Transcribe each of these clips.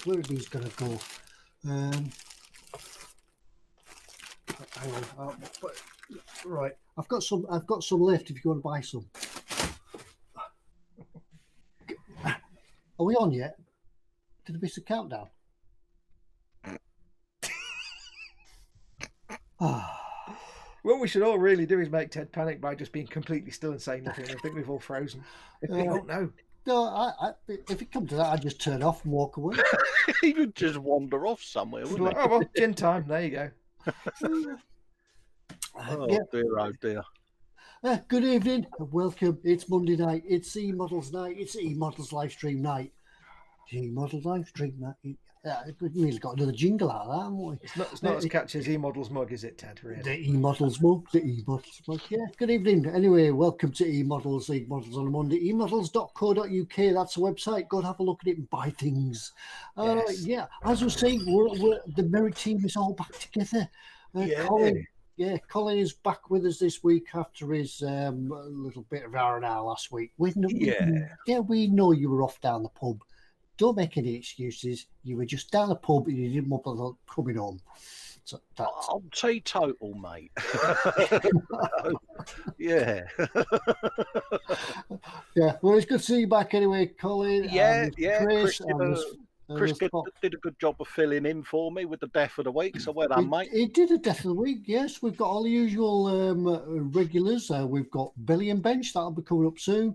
Where are these going to go? Hang on. Right, I've got some left. If you want to buy some. Are we on yet? Did I miss the countdown? What we should all really do is make Ted panic by just being completely still and saying nothing. I think we've all frozen. We don't know. No, if it comes to that, I'd just turn off and walk away. He would just wander off somewhere, wouldn't Like, oh, well, gin time. There you go. Oh, dear. Good evening and welcome. It's Monday night. It's eModels night. It's eModels live stream night. eModels live stream night. We've got another jingle out of that, haven't we? It's not as catchy as eModels mug, is it, Ted? Really? The eModels mug. The eModels mug. Yeah. Good evening. Anyway, welcome to eModels. eModels on a Monday. eModels.co.uk. That's the website. Go and have a look at it and buy things. Yes. Yeah. As I was saying, we're the Merit team is all back together. Colin is back with us this week after his little bit of R&R last week. We know you were off down the pub. Don't make any excuses. You were just down the pub and you didn't want to coming home. So that's... I'm teetotal, mate. Yeah. Yeah. Well, it's good to see you back anyway, Colin. Yeah. Chris did a good job of filling in for me with the death of the week. So well done, mate. He did a death of the week. Yes, we've got all the usual regulars. We've got Billy and Bench. That'll be coming up soon.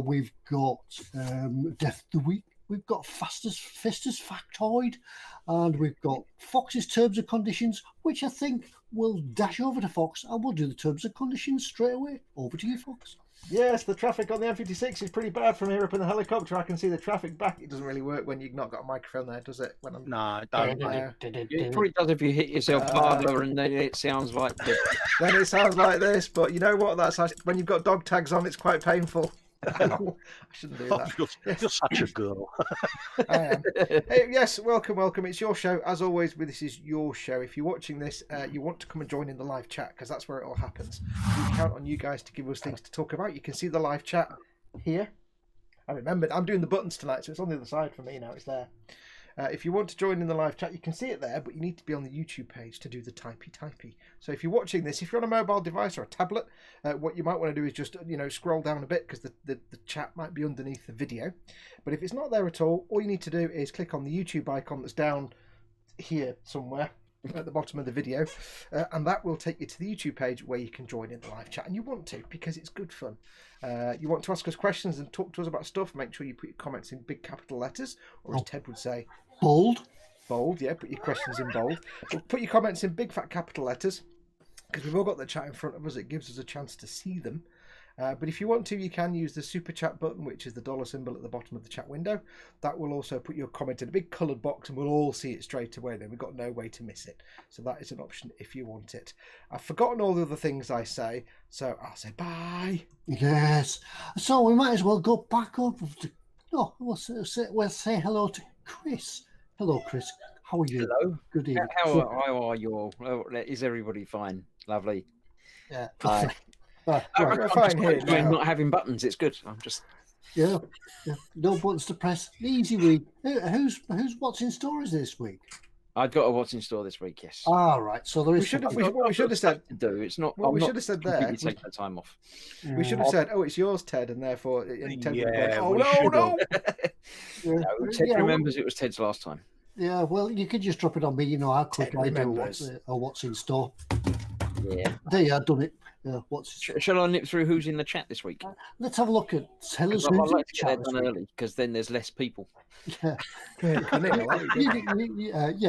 We've got death of the week. We've got Festus Factoid, and we've got Fox's terms and conditions, which I think we'll dash over to Foxx and we'll do the terms and conditions straight away. Over to you, Foxx. Yes, the traffic on the M56 is pretty bad from here up in the helicopter. I can see the traffic back. It doesn't really work when you've not got a microphone there, does it? No, it don't. It probably does if you hit yourself harder, and then it sounds like this. Then it sounds like this, but you know what? That's actually, when you've got dog tags on, it's quite painful. I shouldn't do that. You're such a girl. I am. Hey, yes, welcome. It's your show. As always, this is your show. If you're watching this, you want to come and join in the live chat, because that's where it all happens. We count on you guys to give us things to talk about. You can see the live chat here. I remembered, I'm doing the buttons tonight, so it's on the other side for me now. It's there. If you want to join in the live chat, you can see it there, but you need to be on the YouTube page to do the typey. So if you're watching this, if you're on a mobile device or a tablet, what you might want to do is just scroll down a bit, because the chat might be underneath the video. But if it's not there at all you need to do is click on the YouTube icon that's down here somewhere at the bottom of the video, and that will take you to the YouTube page where you can join in the live chat. And you want to, because it's good fun. You want to ask us questions and talk to us about stuff, make sure you put your comments in big capital letters, or as Ted would say, bold, yeah, put your questions in bold. But put your comments in big fat capital letters, because we've all got the chat in front of us. It gives us a chance to see them. But if you want to, you can use the super chat button, which is the dollar symbol at the bottom of the chat window. That will also put your comment in a big coloured box, and we'll all see it straight away. Then we've got no way to miss it. So that is an option if you want it. I've forgotten all the other things I say, so I'll say bye. Yes. So we might as well go back up to... No, we'll say hello to Chris. Hello, Chris. How are you? Hello. Good evening. How are you all? Is everybody fine? Lovely. Yeah. Hi. We're fine here now. Not having buttons, it's good. I'm just... Yeah. No buttons to press. Easy week. Who's what's in store is this week? I've got a what's in store this week, yes. Ah, right. So there is... We should have said... It's not... What we should have said there... You take that time off. We should have said, it's yours, Ted, and therefore... Ted no! Ted remembers it was Ted's last time. Yeah, well, you could just drop it on me. You know how quick I do what's in store. Yeah. There you are, done it. Shall I nip through who's in the chat this week? Let's have a look at tell us I'd who's in like the to get that chat this done week. early because then there's less people. Yeah.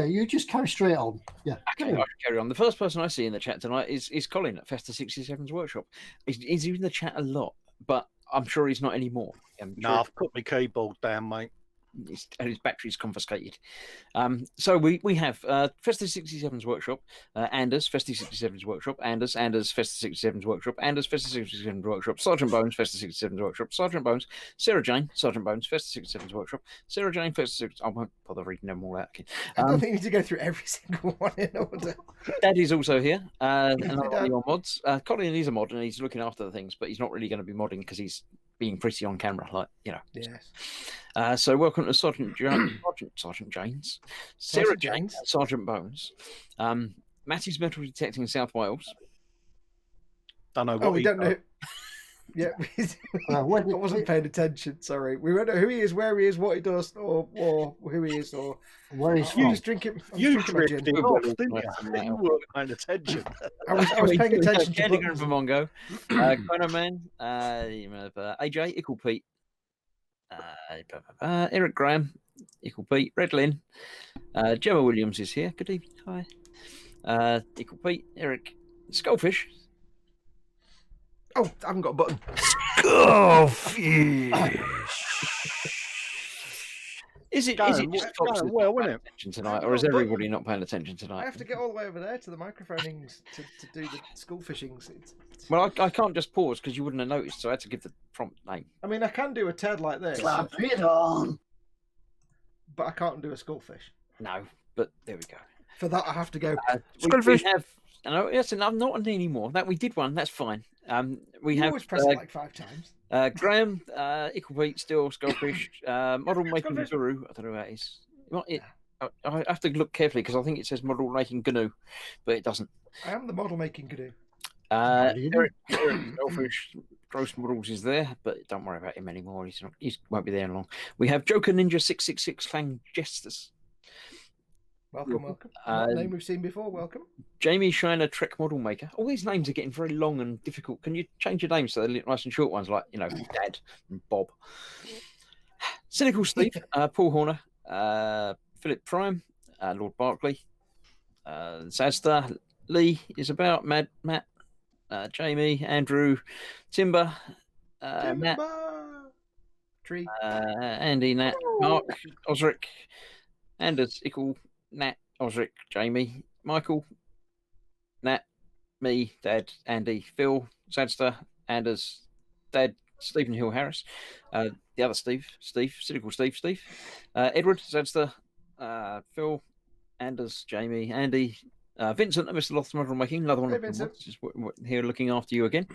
You just carry straight on. Yeah. Okay, I should carry on. The first person I see in the chat tonight is Colin at Festa 67's workshop. He's in the chat a lot, but I'm sure he's not anymore. No, I've put my keyboard down, mate. His battery's confiscated. So we have Festa 67's workshop, Anders, Festa 67's workshop, Anders, Festa 67's workshop, Anders, Festa 67's workshop, Sergeant Bones, Festa 67's workshop, Sergeant Bones, Sarah Jane, Sergeant Bones, Festa 67's workshop, Sarah Jane, Festa 6. I won't bother reading them all out again. I don't think you need to go through every single one in order. Daddy's also here. Another one of your mods. Colin is a mod and he's looking after the things, but he's not really going to be modding because he's being pretty on camera, like, you know. Yes. So welcome to Sergeant James, Sarah James, Sergeant Bones, Matty's metal detecting in South Wales. Don't know what we don't know. Yeah, I wasn't paying attention. Sorry, we don't know who he is, where he is, what he does, or who he is, or where he's from. Just drinking. You drifted off, didn't you? You weren't paying attention. I was paying attention to Candy Gun from Mongo, Chrono Man, AJ, Ickle Pete, Eric Graham, Ickle Pete, Red Lynn, Gemma Williams is here. Good evening, hi. Ickle Pete, Eric, Skullfish. Oh, I haven't got a button. Skullfish. Is it just Foxx well, wasn't it? attention tonight, or is everybody not paying attention tonight? I have to get all the way over there to the microphones to do the school fishings. Well, I can't just pause because you wouldn't have noticed, so I had to give the prompt name. I mean, I can do a Ted like this. Slap it on. But I can't do a skullfish. No, but there we go. For that, I have to go. We have. No, yes, and I'm not anymore. That we did one. That's fine. We have always press it like 5 times. Graham, Ickle Pete, still Skullfish, Model Making Guru. I don't know what that is. I have to look carefully because I think it says Model Making GNU, but it doesn't. I am the model making GNU. Eric Skullfish, Gross Models is there, but don't worry about him anymore. He won't be there long. We have Joker Ninja 666 Clan Jesters. Welcome. Not a name we've seen before. Welcome. Jamie Shiner, Trek Model Maker. All these names are getting very long and difficult. Can you change your names so they're nice and short ones, like, you know, Dad and Bob? Cynical Steve, Paul Horner, Philip Prime, Lord Barkley, Sadstar, Lee is about, Matt, Jamie, Andrew, Timber, Matt, Tree, Andy, Nat, Mark, Osric, Anders, Ickle, Nat, Osric, Jamie, Michael, Nat, me, Dad, Andy, Phil, Sadster, Anders, Dad, Stephen Hill Harris, the other Steve, Cynical Steve, Edward, Sadster, Phil, Anders, Jamie, Andy, Vincent, Mr. Loth Model Making, another one of them is here looking after you again.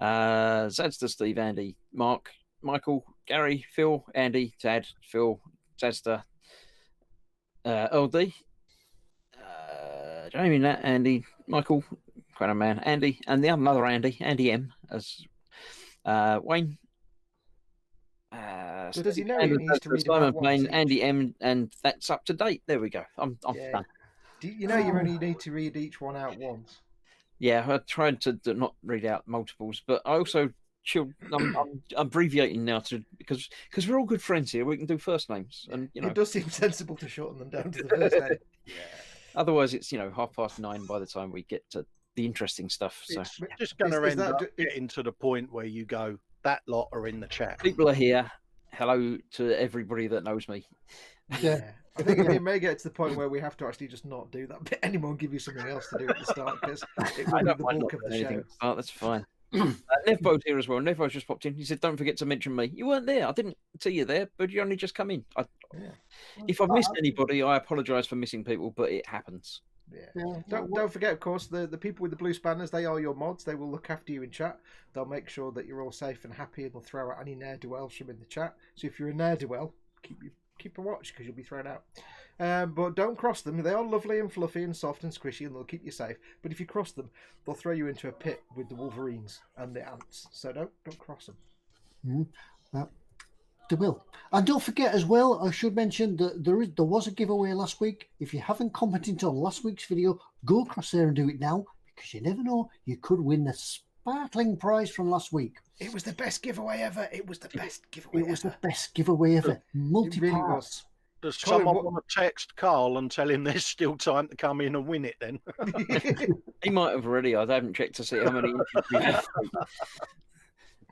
Sadster, Steve, Andy, Mark, Michael, Gary, Phil, Andy, Tad, Phil, Sadster, LD, Jamie, Nat, Andy, Michael, Crown Man, Andy, and the other Andy M, as Wayne. So does he know he needs to read Simon Payne, Andy M, and that's up to date. There we go. I'm done. Do you know you only need to read each one out once? Yeah, I tried to not read out multiples, but I also I'm abbreviating now because we're all good friends here. We can do first names, and you know it does seem sensible to shorten them down to the first name. Yeah. Otherwise, it's 9:30 by the time we get to the interesting stuff. So it's just going to end up getting to the point where you go, that lot are in the chat. People are here. Hello to everybody that knows me. Yeah. I think it may get to the point where we have to actually just not do that bit anymore and give you something else to do at the start because it will be the bulk of the show. Oh, that's fine. Nevbo's here as well. Nevbo's just popped in. He said, "Don't forget to mention me." You weren't there. I didn't see you there, but you only just come in. If I've missed anybody, I apologise for missing people, but it happens. Yeah. Don't forget, of course, the people with the blue spanners. They are your mods. They will look after you in chat. They'll make sure that you're all safe and happy, and they'll throw out any ne'er-do-wells from in the chat. So if you're a ne'er-do-well, keep a watch because you'll be thrown out. But don't cross them. They are lovely and fluffy and soft and squishy, and they'll keep you safe. But if you cross them, they'll throw you into a pit with the wolverines and the ants. So don't cross them. They will. And don't forget as well, I should mention that there was a giveaway last week. If you haven't commented on last week's video, go across there and do it now because you never know, you could win the sparkling prize from last week. It was the best giveaway ever. It was the best giveaway It was ever. the best giveaway ever. Multi-parts. It really was. Does Colin, someone what- want to text Carl and tell him there's still time to come in and win it then? He might have already. I haven't checked to see how many entries we have.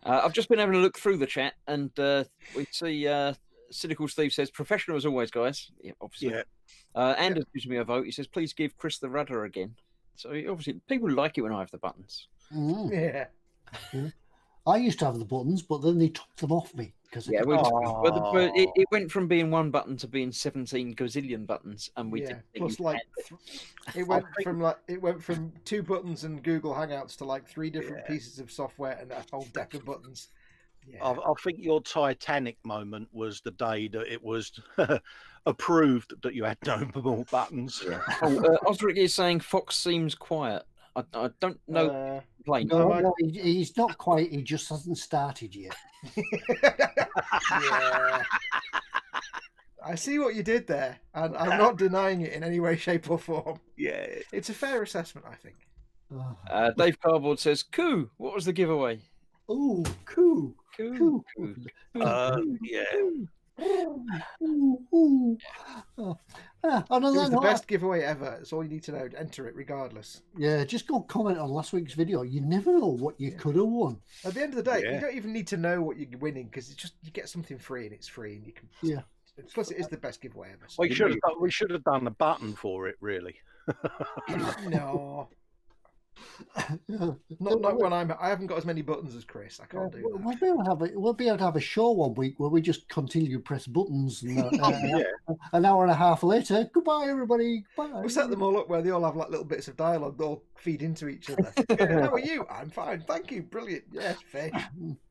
I've just been having a look through the chat, and we see Cynical Steve says, "Professional as always, guys." Yeah, obviously. Yeah. Anders gives me a vote. He says, "Please give Chris the rudder again." So obviously, people like it when I have the buttons. Mm. Yeah. I used to have the buttons, but then they took them off me. Yeah, it went from being one button to being 17 gazillion buttons, and we didn't think plus you like had it went from 2 buttons and Google Hangouts to like 3 different pieces of software and a whole deck of buttons. Yeah. I think your Titanic moment was the day that it was approved that you had no more buttons. Yeah. Osric is saying Foxx seems quiet. I don't know. No, he's not quite. He just hasn't started yet. Yeah. I see what you did there, and I'm not denying it in any way, shape, or form. Yeah. It's a fair assessment, I think. Dave Cardboard says, "Coo, what was the giveaway?" Oh, cool. Coo. Yeah. It was the best giveaway ever. That's all you need to know. Enter it regardless. Yeah, just go comment on last week's video. You never know what you could have won. At the end of the day, you don't even need to know what you're winning because it's just you get something free and it's free and you can. Yeah. Plus, it is the best giveaway ever. So We should have done a button for it, really. No. Not when I haven't got as many buttons as Chris. I can't do that. We'll be able to have a show one week where we just continue to press buttons. And, an hour and a half later, goodbye everybody. Goodbye. We'll set them all up where they all have like little bits of dialogue that all feed into each other. How are you? I'm fine, thank you. Brilliant. Yes, fish.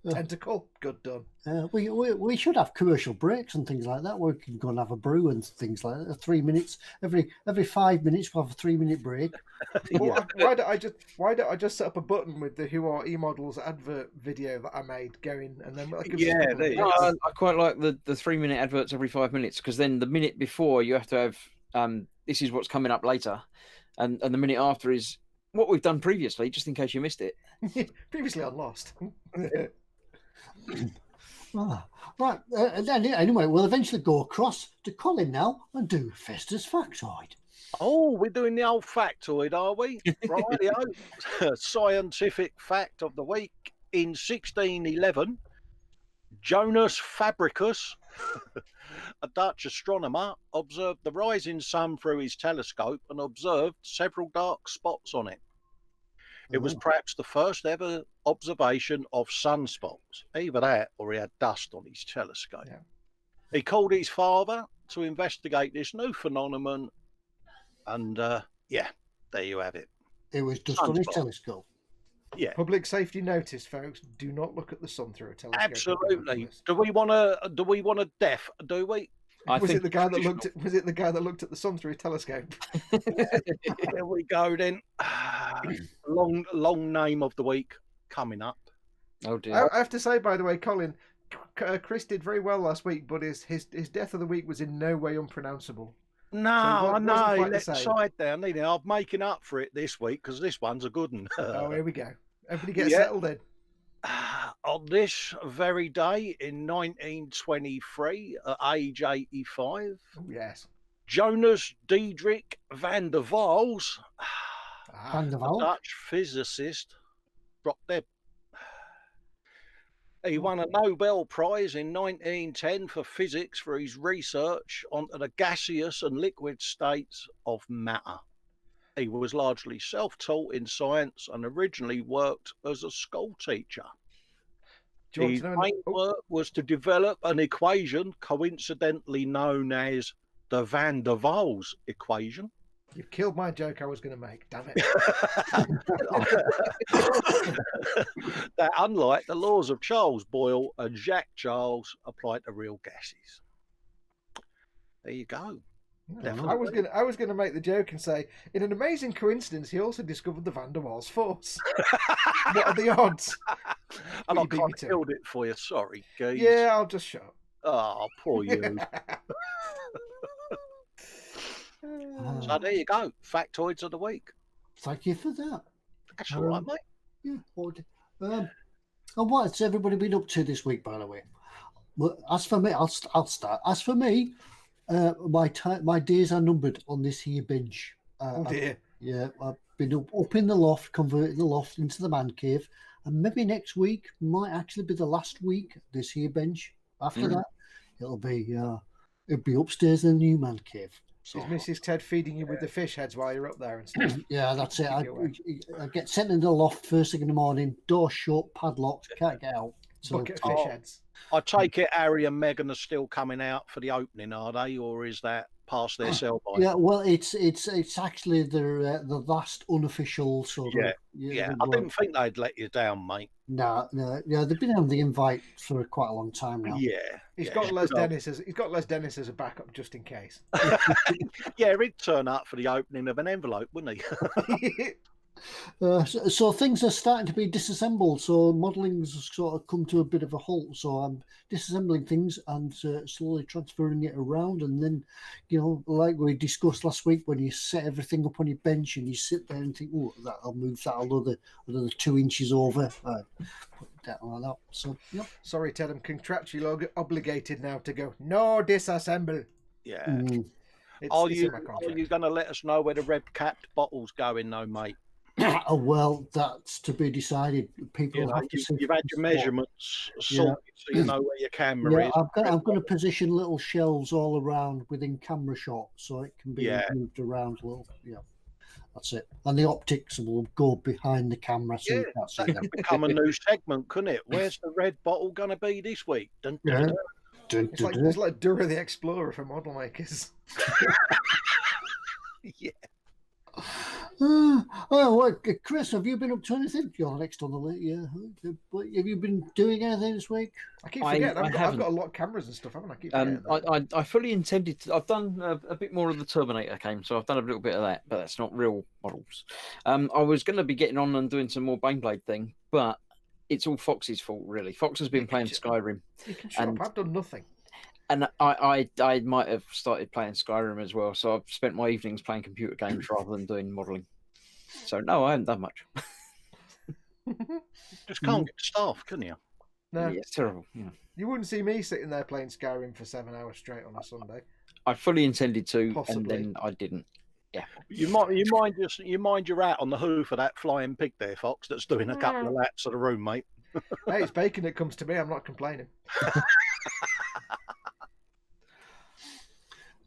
Tentacle. Good done. We should have commercial breaks and things like that where we can go and have a brew and things like that. 3 minutes every 5 minutes. We'll have a 3-minute break. Well, why don't I just set up a button with the Who Are eModels advert video that I made going, and then I quite like the 3-minute adverts every 5 minutes, because then the minute before you have to have this is what's coming up later, and the minute after is what we've done previously, just in case you missed it. Previously on Lost. Right. Anyway, we'll eventually go across to Colin now and do Festus Factoid. Oh, we're doing the old factoid, are we? Rightio. Scientific fact of the week. In 1611, Jonas Fabricus, a Dutch astronomer, observed the rising sun through his telescope and observed several dark spots on it. It was perhaps the first ever observation of sunspots. Either that or he had dust on his telescope. Yeah. He called his father to investigate this new phenomenon. And there you have it. It was just on his telescope. Yeah. Public safety notice, folks. Do not look at the sun through a telescope. Absolutely. Do we want a deaf? Do we? Was it the guy that looked at the sun through a telescope? Here we go then. Long name of the week coming up. Oh dear. I have to say, by the way, Colin, Chris did very well last week, but his death of the week was in no way unpronounceable. No, I know. Let's side down. I'm making up for it this week because this one's a good one. Oh, here we go. Everybody get settled in. On this very day in 1923, at age 85, yes, Jonas Diedrich van der Waals, Van der Waals, a Dutch physicist, dropped dead. He won a Nobel Prize in 1910 for physics for his research onto the gaseous and liquid states of matter. He was largely self-taught in science and originally worked as a school teacher. His main work was to develop an equation coincidentally known as the van der Waals equation. You've killed my joke I was going to make, damn it. That, unlike the laws of Charles Boyle and Jacques Charles, apply to real gases. There you go. I was going to make the joke and say, in an amazing coincidence, he also discovered the Van der Waals force. What are the odds? And I kind of killed it for you. Sorry, geez. Yeah, I'll just shut up. Oh, poor you. So there you go. Factoids of the week. Thank you for that. That's all right, mate. Yeah. And what's everybody been up to this week, by the way? Well, as for me, I'll start. As for me, my days are numbered on this here bench. Oh dear. I've been up in the loft, converting the loft into the man cave, and maybe next week might actually be the last week this here bench. After that, it'll be upstairs in the new man cave. So, Is Mrs. Ted feeding you with the fish heads while you're up there and stuff? yeah, that's it. Keep you away. I get sent into the loft first thing in the morning, door shut, padlocked, can't get out. So, Bucket of fish heads. I take it Harry and Meghan are still coming out for the opening, are they, or is that past their sell by? yeah, well, it's actually the last unofficial sort of. Yeah, I didn't think they'd let you down, mate. No, yeah, they've been on the invite for quite a long time now. Yeah, He's got Les Dennis as a backup just in case. Yeah, he'd turn up for the opening of an envelope, wouldn't he? So things are starting to be disassembled. So modeling's sort of come to a bit of a halt. So I'm disassembling things and slowly transferring it around. And then, like we discussed last week, when you set everything up on your bench and you sit there and think, "Oh, I'll move that another 2 inches over," put it down like that. So yeah. Sorry, Ted, I'm contractually obligated now to go. No disassemble. Yeah. It's Are in you my contract. going to let us know where the red capped bottle's going, though, mate? Oh, well, that's to be decided. People have to see. You've had your measurements sorted, so you know where your camera is. I'm going to position little shelves all around within camera shot, so it can be moved around a little. Yeah, that's it. And the optics will go behind the camera, so you can't see That them. could become a new segment, couldn't it? Where's the red bottle going to be this week? Dun, dun, dun. It's like Dura the Explorer for model makers. Yeah. Chris, have you been up to anything? You're next on the list. Yeah. Have you been doing anything this week? I keep forgetting. I've got a lot of cameras and stuff, haven't I? Keep forgetting that. I fully intended to. I've done a bit more of the Terminator game, so I've done a little bit of that, but that's not real models. I was going to be getting on and doing some more Baneblade thing, but it's all Fox's fault, really. Foxx has been playing Skyrim. You can shut up. I've done nothing. And I might have started playing Skyrim as well, so I've spent my evenings playing computer games rather than doing modelling. So no, I haven't done much. Just can't get staff, can you? No, yeah, it's terrible. Yeah. You wouldn't see me sitting there playing Skyrim for 7 hours straight on a Sunday. I fully intended to, Possibly. and then I didn't. Yeah. You mind your rat on the hoof of that flying pig there, Foxx, that's doing a couple of laps of the room, mate. Hey, it's bacon that comes to me. I'm not complaining.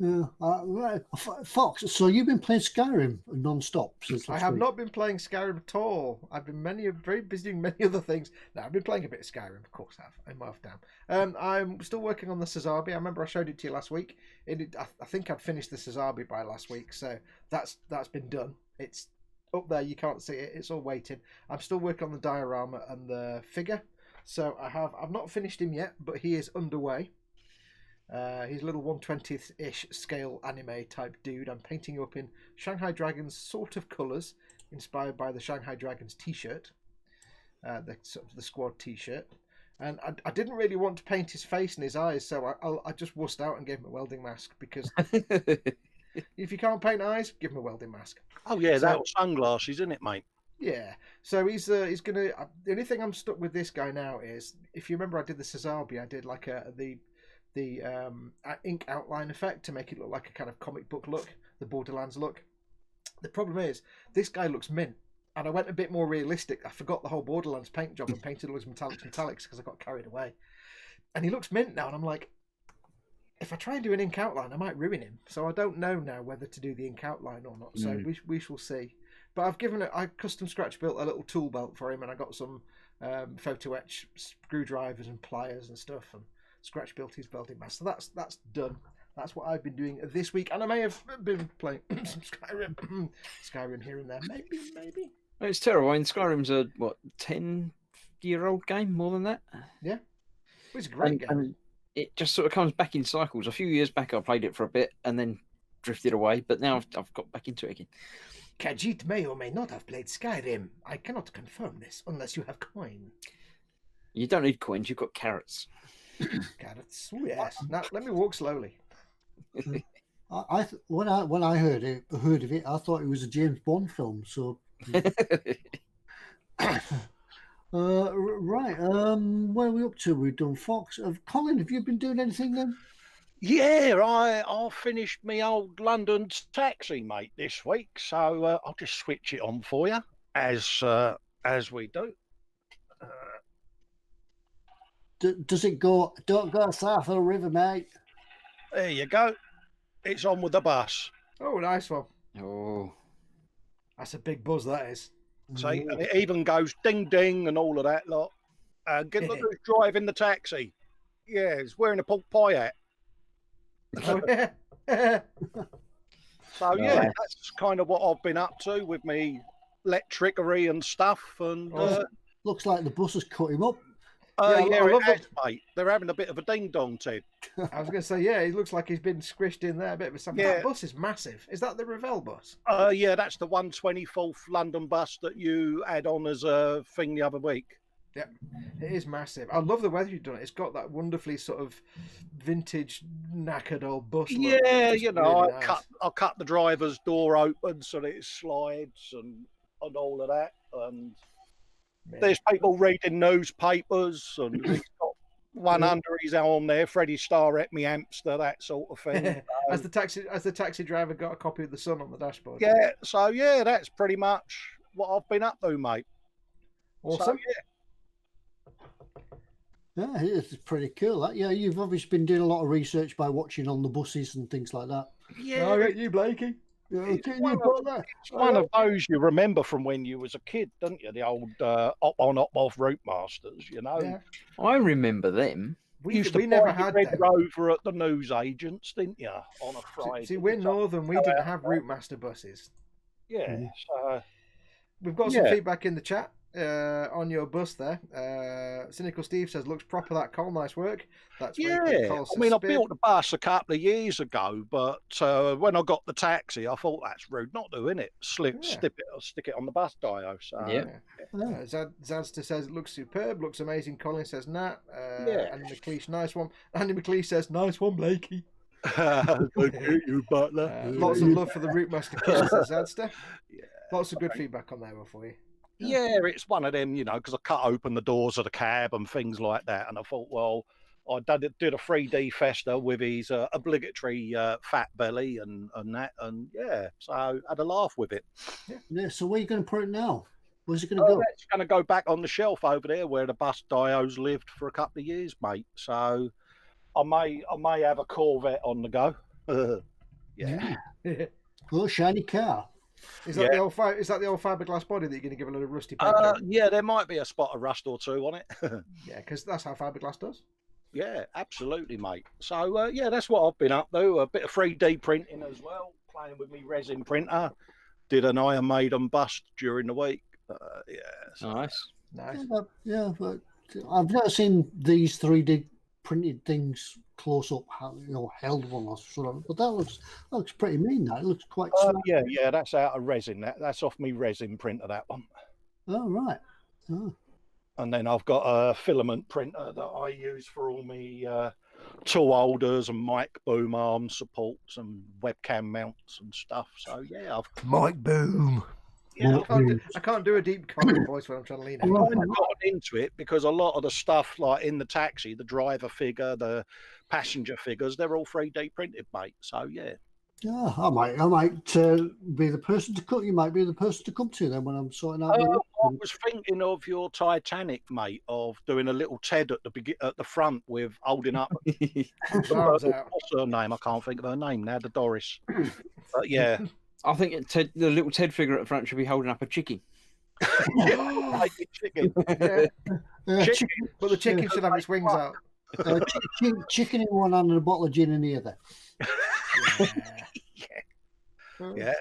Right. Foxx, so you've been playing Skyrim non-stop since I have not been playing Skyrim at all. I've been very busy doing many other things. No, I've been playing a bit of Skyrim, of course I have. I'm half down. I'm still working on the Cesabi. I remember I showed it to you last week. I think I'd finished the Cesabi by last week, so that's been done. It's up there, you can't see it. It's all waiting. I'm still working on the diorama and the figure. So I've not finished him yet, but he is underway. He's a little 1/20th-ish scale anime type dude. I'm painting him up in Shanghai Dragons sort of colours, inspired by the Shanghai Dragons t-shirt, the squad t-shirt. And I didn't really want to paint his face and his eyes, so I just wussed out and gave him a welding mask, because if you can't paint eyes, give him a welding mask. Oh yeah, that was sunglasses, isn't it, mate? Yeah, so he's gonna. The only thing I'm stuck with this guy now is, if you remember, I did the Cesabi. I did like the ink outline effect to make it look like a kind of comic book look, the Borderlands look. The problem is, this guy looks mint, and I went a bit more realistic. I forgot the whole Borderlands paint job and painted all his metallics because I got carried away. And he looks mint now, and I'm like, if I try and do an ink outline, I might ruin him. So I don't know now whether to do the ink outline or not. So we shall see. But I custom scratch built a little tool belt for him, and I got some photo etch screwdrivers and pliers and stuff, and scratch built his welding mask. So that's done. That's what I've been doing this week, and I may have been playing some Skyrim here and there. Maybe. It's terrible. I mean, Skyrim's a 10-year-old game, more than that. Yeah, it's a great game. And it just sort of comes back in cycles. A few years back, I played it for a bit and then drifted away, but now I've got back into it again. Khajiit may or may not have played Skyrim. I cannot confirm this unless you have coin. You don't need coins. You've got carrots. Carrots. Oh, yes. Now let me walk slowly. When I heard of it, I thought it was a James Bond film. So Right. Where are we up to? We've done Fox. Colin, have you been doing anything then? Yeah, I finished me old London taxi, mate, this week. So I'll just switch it on for you as we do. Does it go? Don't go south of the river, mate. There you go. It's on with the bus. Oh, nice one. Oh, That's a big buzz, that is. See, and it even goes ding ding and all of that lot. Look who's driving the taxi. Yeah, he's wearing a pork pie hat. Oh, yeah. So yeah, Nice. that's kind of what I've been up to with me electrickery and stuff. And Looks like the bus has cut him up. I love it has, mate. They're having a bit of a ding dong, Ted. I was going to say, yeah, he looks like he's been squished in there a bit of a sample. Yeah. That bus is massive. Is that the Revell bus? Yeah, that's the 124th London bus that you had on as a thing the other week. Yeah, it is massive. I love the way you've done it. It's got that wonderfully sort of vintage, knackered old bus look. Yeah, Just you know, really I nice. cut the driver's door open so that it slides and all of that. And Yeah. there's people reading newspapers, and he's got one under his arm there, Freddie Starr at me hamster, that sort of thing. Has the taxi driver got a copy of the Sun on the dashboard? Yeah, so yeah, that's pretty much what I've been up to, mate. Awesome. So, Yeah, it's pretty cool. That. Yeah, you've obviously been doing a lot of research by watching on the buses and things like that. yeah. Oh, you, Blakey. Yeah, It's okay, one you of- got that. It's one of those you remember from when you was a kid, don't you? The old op on, op off route masters, you know. Yeah. I remember them. We Used to never buy your had Red them. Rover at the newsagents, didn't you? On a Friday. See, we're northern. We didn't have Route Master buses. Yeah. So, We've got some Yeah. feedback in the chat on your bus there. Cynical Steve says, looks proper, that Col. Nice work. That's very cool. yeah. Col I mean, I says, built the bus a couple of years ago, but when I got the taxi, I thought that's rude not doing it. Yeah. Stick it on the bus dio. So Yeah. Zadster says, it looks superb, looks amazing. Colin says, Nat. Yeah. Andy McLeish, nice one. Andy McLeish says, nice one, Blakey. Thank you, Butler. Lots of love for the Route Master kitchen, says Zadster. Yeah. Lots of good feedback on there for you. Yeah, it's one of them, you know, because I cut open the doors of the cab and things like that, and I thought, well, I did a 3D Fester with his obligatory fat belly and that, and yeah, so I had a laugh with it. Yeah, so where are you going to put it now? Where's it going to go? It's going to go back on the shelf over there where the bus dios lived for a couple of years, mate. So I may have a Corvette on the go. Yeah. Oh, shiny car. Is that the old fiberglass body that you're going to give a little rusty paint job? Yeah, there might be a spot of rust or two on it. Yeah, because that's how fiberglass does. Yeah, absolutely, mate. So, yeah, that's what I've been up to. A bit of 3D printing as well, playing with me resin printer. Did an Iron Maiden bust during the week. Yeah. So, Nice. Nice. Yeah, but I've never seen these 3D printed things close up, held one or sort of. But that looks pretty mean. That it looks quite. yeah, that's out of resin. That's off me resin printer, that one. Oh right. Oh. And then I've got a filament printer that I use for all me tool holders and mic boom arm supports and webcam mounts and stuff. So yeah, Mike Boom. yeah, I can't do a deep Colin voice when I'm trying to lean I've out. kind of gotten into it because a lot of the stuff, like in the taxi, the driver figure, the passenger figures, they're all 3D printed, mate. So yeah. Yeah, I might be the person to come. You might be the person to come to then when I'm sorting out. I was thinking of your Titanic, mate, of doing a little Ted at the front with holding up. Arms out. What's her name? I can't think of her name now. The Doris. But yeah, I think the little Ted figure at the front should be holding up a chicken. like your chicken. Yeah, Chicken. but the chicken should have its wings out. Chicken in one hand and a bottle of gin in the other. Yeah.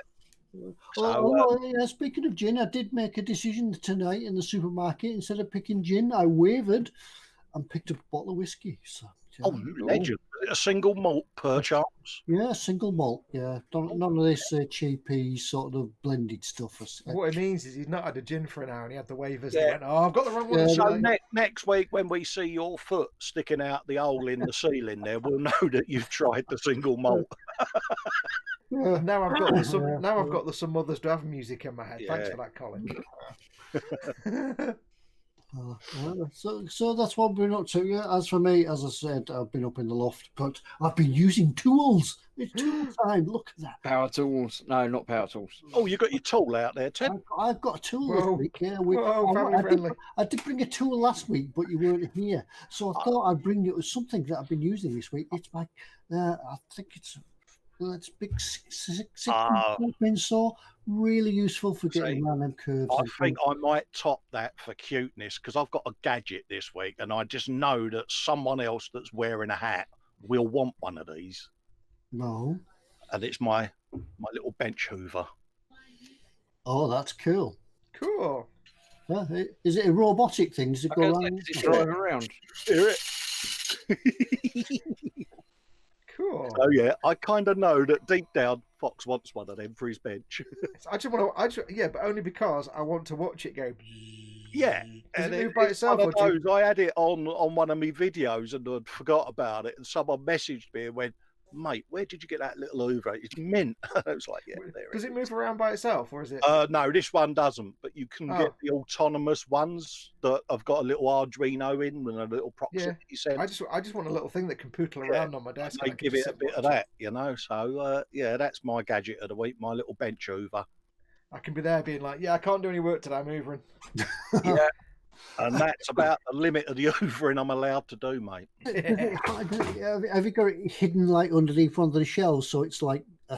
Yeah, speaking of gin, I did make a decision tonight in the supermarket. Instead of picking gin, I wavered and picked up a bottle of whiskey. So, yeah. Oh, legend. A single malt per chance. Yeah, single malt. Yeah, none of this cheapy sort of blended stuff. What it means is he's not had a gin for an hour and he had the waivers. Yeah. And went, oh, I've got the wrong one. Yeah, So today." next week, when we see your foot sticking out the hole in the ceiling there, we'll know that you've tried the single malt. And now I've got the some mothers to have music in my head. Thanks Yeah. for that, Colin. So that's what we've been up to. Yeah. As for me, as I said, I've been up in the loft, but I've been using tools. It's tool time. Look at that. Power tools. No, not power tools. Oh, you got your tool out there, Ted? I've got a tool this Whoa. week. Yeah, Family friendly. I did bring a tool last week, but you weren't here, so I thought I'd bring you something that I've been using this week. It's my, I think it's big six pin saw. Really useful for getting around them curves. I think I might top that for cuteness because I've got a gadget this week, and I just know that someone else that's wearing a hat will want one of these. No. And it's my little bench hoover. Oh, that's cool. Cool. Yeah, is it a robotic thing? Does it go around? Does it drive around? Hear it? Cool. Oh yeah, I kind of know that deep down, Foxx wants one of them for his bench. I just want to. Yeah, but only because I want to watch it go. Yeah, Does and it move by it's itself? one of Or do you- those, I had it on one of my videos and I'd forgot about it, and someone messaged me and went, "Mate, where did you get that little hoover? It's mint." I was like, "Yeah, there Does it it is." move around by itself, or is it? No, this one doesn't, but you can get Oh. the autonomous ones that have got a little Arduino in and a little proximity sensor. I just want a little thing that can poodle Yeah. around on my desk. They and I can give just it a sit bit and of watch that, you know. So yeah, that's my gadget of the week, my little bench hoover. I can be there being like, yeah, I can't do any work today. I'm hoovering. Yeah, and that's about the limit of the hoovering I'm allowed to do, mate. Have you got it hidden like underneath one of the shelves, so it's like a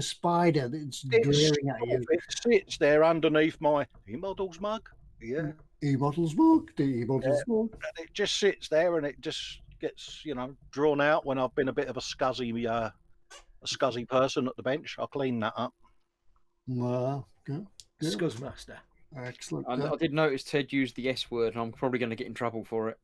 spider that's glaring at you? It sits there underneath my eModels mug. Yeah, eModels mug, the eModels mug. and it just sits there, and it just gets drawn out when I've been a bit of a scuzzy person at the bench. I'll clean that up. Well, good. Scuzzmaster. Excellent. I did notice Ted used the S word, and I'm probably going to get in trouble for it.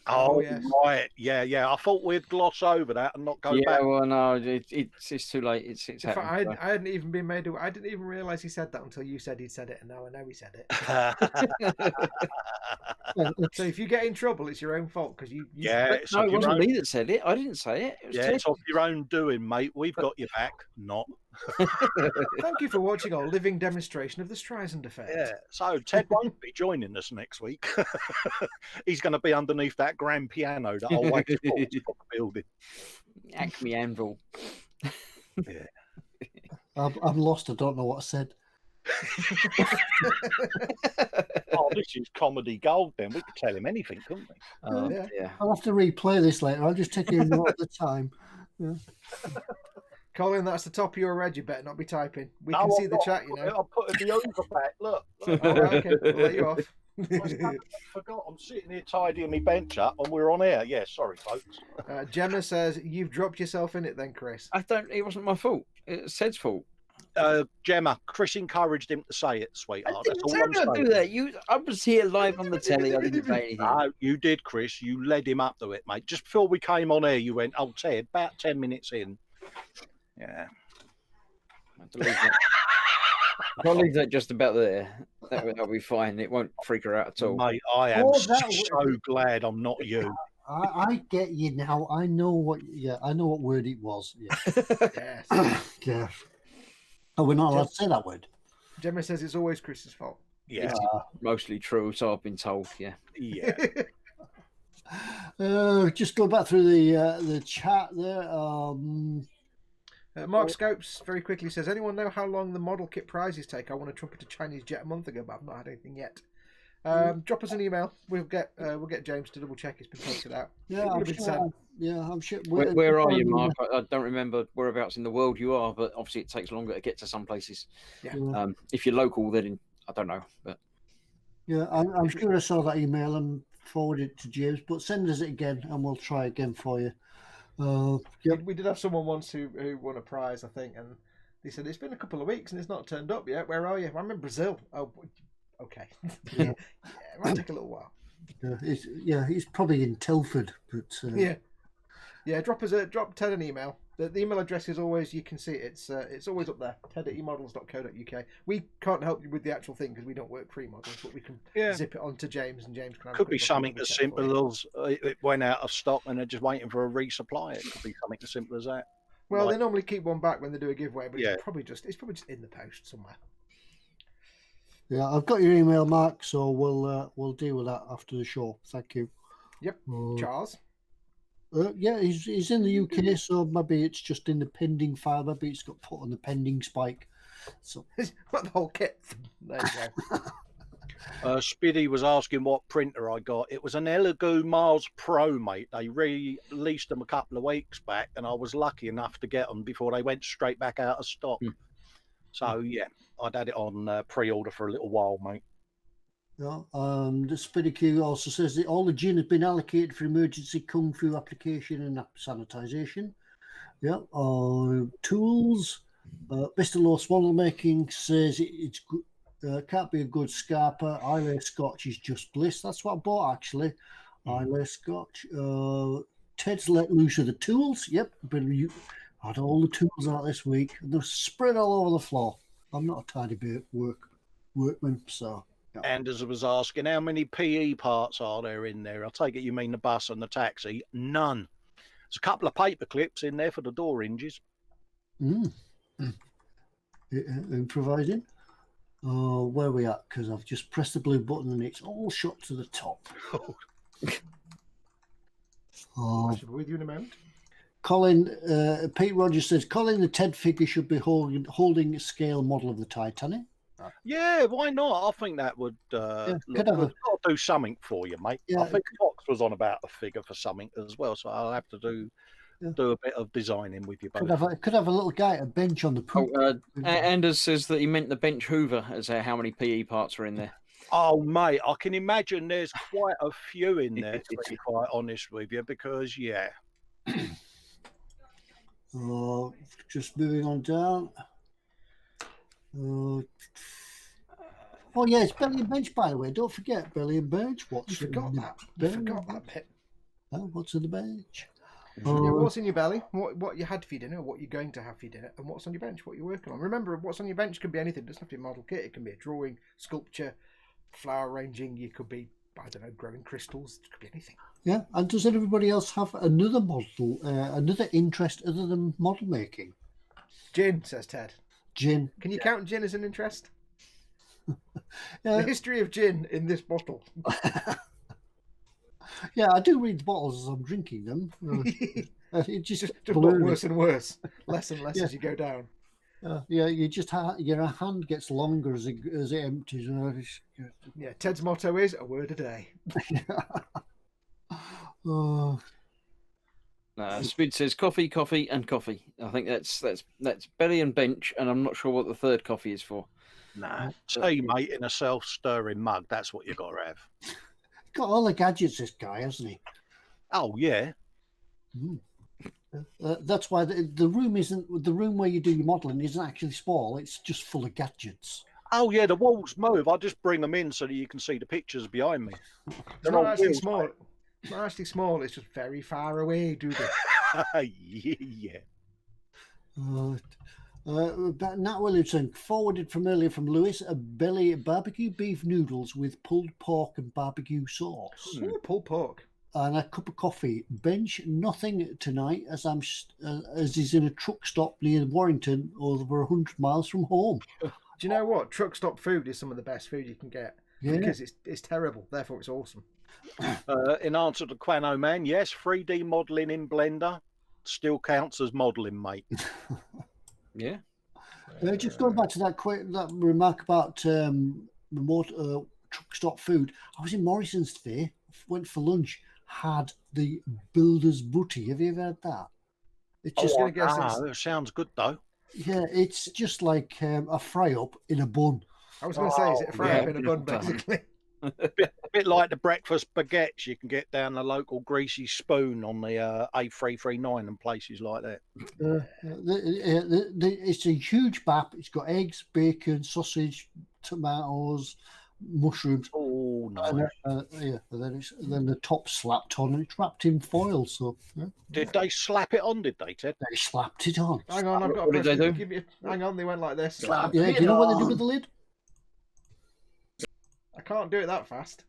Oh, yes. Right, yeah. I thought we'd gloss over that and not go Yeah, back. well, no, it's too late. It's In fact, happened. I hadn't even been made. I didn't even realise he said that until you said he'd said it, and now I know he said it. So if you get in trouble, it's your own fault because you. Yeah, it's No, of it your wasn't own, me that said it. I didn't say it. It was yeah, Ted. it's of your own doing, mate. We've got your back. Not. Thank you for watching our living demonstration of the Streisand effect. Yeah. So Ted won't be joining us next week. He's going to be underneath that grand piano that I'll wait for the building. Acme Anvil. Yeah. I'm lost. I don't know what I said. Oh, this is comedy gold. Then we could tell him anything, couldn't we? Oh, Yeah. yeah. I'll have to replay this later. I'll just take a note at the time. Yeah. Colin, that's the top of your red. You better not be typing. We No, can see I've the got- chat, you know. I'll put the over back. Look. All right, okay, we'll let you off. I forgot. I'm sitting here tidying my bench up, and we're on air. Yeah, sorry, folks. Gemma says you've dropped yourself in it, then, Chris. I don't. It wasn't my fault. It's Ted's fault. Gemma, Chris encouraged him to say it, sweetheart. I That's didn't all say I'm don't do saying. that. I was here live on the telly. I didn't say anything. No, you did, Chris. You led him up to it, mate. Just before we came on air, you went, "Oh, Ted, about 10 minutes in." Yeah. I'll leave that just about there. That'll be fine. It won't freak her out at all. Mate, I am Oh, that so glad I'm not you. I get you now. I know what. Yeah, I know what word it was. Yeah. Yes. Yeah. Oh, we're not allowed to say that word. Gemma says it's always Chris's fault. Yeah, Mostly true, so I've been told. Yeah. yeah. Just go back through the chat there. Mark Scopes very quickly says, anyone know how long the model kit prizes take? I won a trumpet to Chinese jet a month ago, but I've not had anything yet. Drop us an email. We'll get James to double check it's been posted out. Yeah, It I'm would have been sure. sent. I'm sure. Where are you, Mark? I don't remember whereabouts in the world you are, but obviously it takes longer to get to some places. Yeah. If you're local, then I don't know. But Yeah, I'm sure I saw that email and forwarded it to James, but send us it again and we'll try again for you. Yep. We did have someone once who won a prize, I think, and they said it's been a couple of weeks and it's not turned up yet. Where are you? I'm in Brazil. Oh, okay. Yeah. It might take a little while. He's probably in Telford, but Yeah. Drop Ted an email. The email address is always, you can see it. It's always up there. ted@emodels.co.uk. We can't help you with the actual thing because we don't work for eModels, but we can zip it on to James, and James can. Could be something as simple as it went out of stock and they're just waiting for a resupply. It could be something as simple as that. Well, Like, they normally keep one back when they do a giveaway, but Yeah. it's probably just in the post somewhere. Yeah, I've got your email, Mark, so we'll deal with that after the show. Thank you. Yep. Charles. Yeah, he's in the UK, so maybe it's just in the pending file. Maybe it's got put on the pending spike. So What the whole kit? There you go. Spiddy was asking what printer I got. It was an Elegoo Mars Pro, mate. They released them a couple of weeks back, and I was lucky enough to get them before they went straight back out of stock. So yeah, I'd had it on pre-order for a little while, mate. yeah, the Spiddy Q also says that all the gin has been allocated for emergency kung fu application and sanitization. Yeah, tools. Mr. Low's model making says it's good. Can't be a good scarper. Islay Scotch is just bliss. That's what I bought actually. Islay Scotch. Ted's let loose of the tools. Yep, but you had all the tools out this week. And they're spread all over the floor. I'm not a tidy bit workman, so. Yeah. Anders was asking how many PE parts are there in there. I take it you mean the bus and the taxi. None. There's a couple of paper clips in there for the door hinges. Improvising. Where are we at? Because I've just pressed the blue button and it's all shot to the top. I should be with you in a moment. Colin, Pete Rogers says, Colin, the TED figure should be holding a scale model of the Titanic. Yeah, why not? I think that would do something for you, mate. Yeah, I think Foxx was on about a figure for something as well, so I'll have to do a bit of designing with you both. Could have a little guy at a bench on the poop. Anders says that he meant the bench hoover as how many PE parts are in there. Oh, mate, I can imagine there's quite a few in there, to be quite honest with you, because, yeah. Just moving on down. Oh, yeah, it's Belly and Bench, by the way. Don't forget Belly and Bench. You forgot that bit. Oh, what's in the bench? What's in your belly? What you had for your dinner? What you're going to have for your dinner? And what's on your bench? What you're working on? Remember, what's on your bench can be anything. It doesn't have to be a model kit. It can be a drawing, sculpture, flower arranging. You could be, I don't know, growing crystals. It could be anything. Yeah, and does everybody else have another model, another interest other than model making? Gin, says Ted. Gin. Can you count gin as an interest? The history of gin in this bottle. Yeah, I do read the bottles as I'm drinking them. It just got worse and worse, less and less as you go down. Yeah, you just your hand gets longer as it empties. Yeah, Ted's motto is a word a day. Spid says coffee, coffee, and coffee. I think that's Belly and Bench, and I'm not sure what the third coffee is for. Nah, tea, mate, in a self-stirring mug. That's what you got to have. Got all the gadgets, this guy, hasn't he? Oh yeah. That's why the room isn't the room where you do your modelling isn't actually small. It's just full of gadgets. Oh yeah, the walls move. I just bring them in so that you can see the pictures behind me. They're not actually small. It's not actually small. It's just very far away, do they? Yeah. Nat Williamson forwarded from earlier from Lewis a belly barbecue beef noodles with pulled pork and barbecue sauce. Ooh, pulled pork. And a cup of coffee. Bench nothing tonight as he's in a truck stop near Warrington, over 100 miles from home. Do you know what? Truck stop food is some of the best food you can get. Yeah. Because it's terrible, therefore it's awesome. In answer to Quano Man, yes, 3D modelling in Blender still counts as modelling, mate. Yeah. Just going back to that remark about remote truck stop food. I was in Morrison's today, went for lunch, had the builder's booty. Have you ever had that? It's just it sounds good though. Yeah, it's just like a fry up in a bun. I was going to say, is it a fry up in a bun, basically? A bit like the breakfast baguettes you can get down the local greasy spoon on the A339 and places like that. It's a huge bap. It's got eggs, bacon, sausage, tomatoes, mushrooms. Oh no! And then the top slapped on and it's wrapped in foil. So did they slap it on? Did they, Ted? They slapped it on. Hang on, I've got what a did they question. Hang on, they went like this. Yeah, do you know what they do with the lid? I can't do it that fast.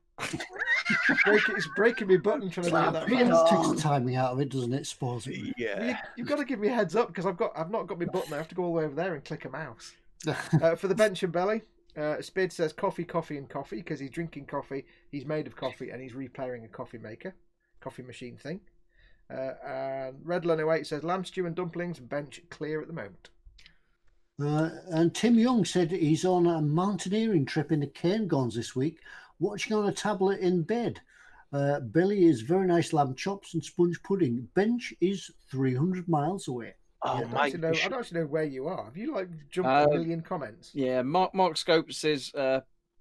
It's breaking me button trying to do that. It takes the timing out of it, doesn't it? Suppose. Yeah. You've got to give me a heads up because I've not got my button. I have to go all the way over there and click a mouse. For the bench and belly, Spid says coffee, coffee, and coffee because he's drinking coffee. He's made of coffee and he's repairing a coffee machine thing. And Redlun08 says lamb stew and dumplings. Bench clear at the moment. And Tim Young said he's on a mountaineering trip in the Cairngorms this week, watching on a tablet in bed. Belly is very nice lamb chops and sponge pudding. Bench is 300 miles away. Oh, I mate. don't actually know where you are. Have you jumped a million comments? Yeah, Mark Scope says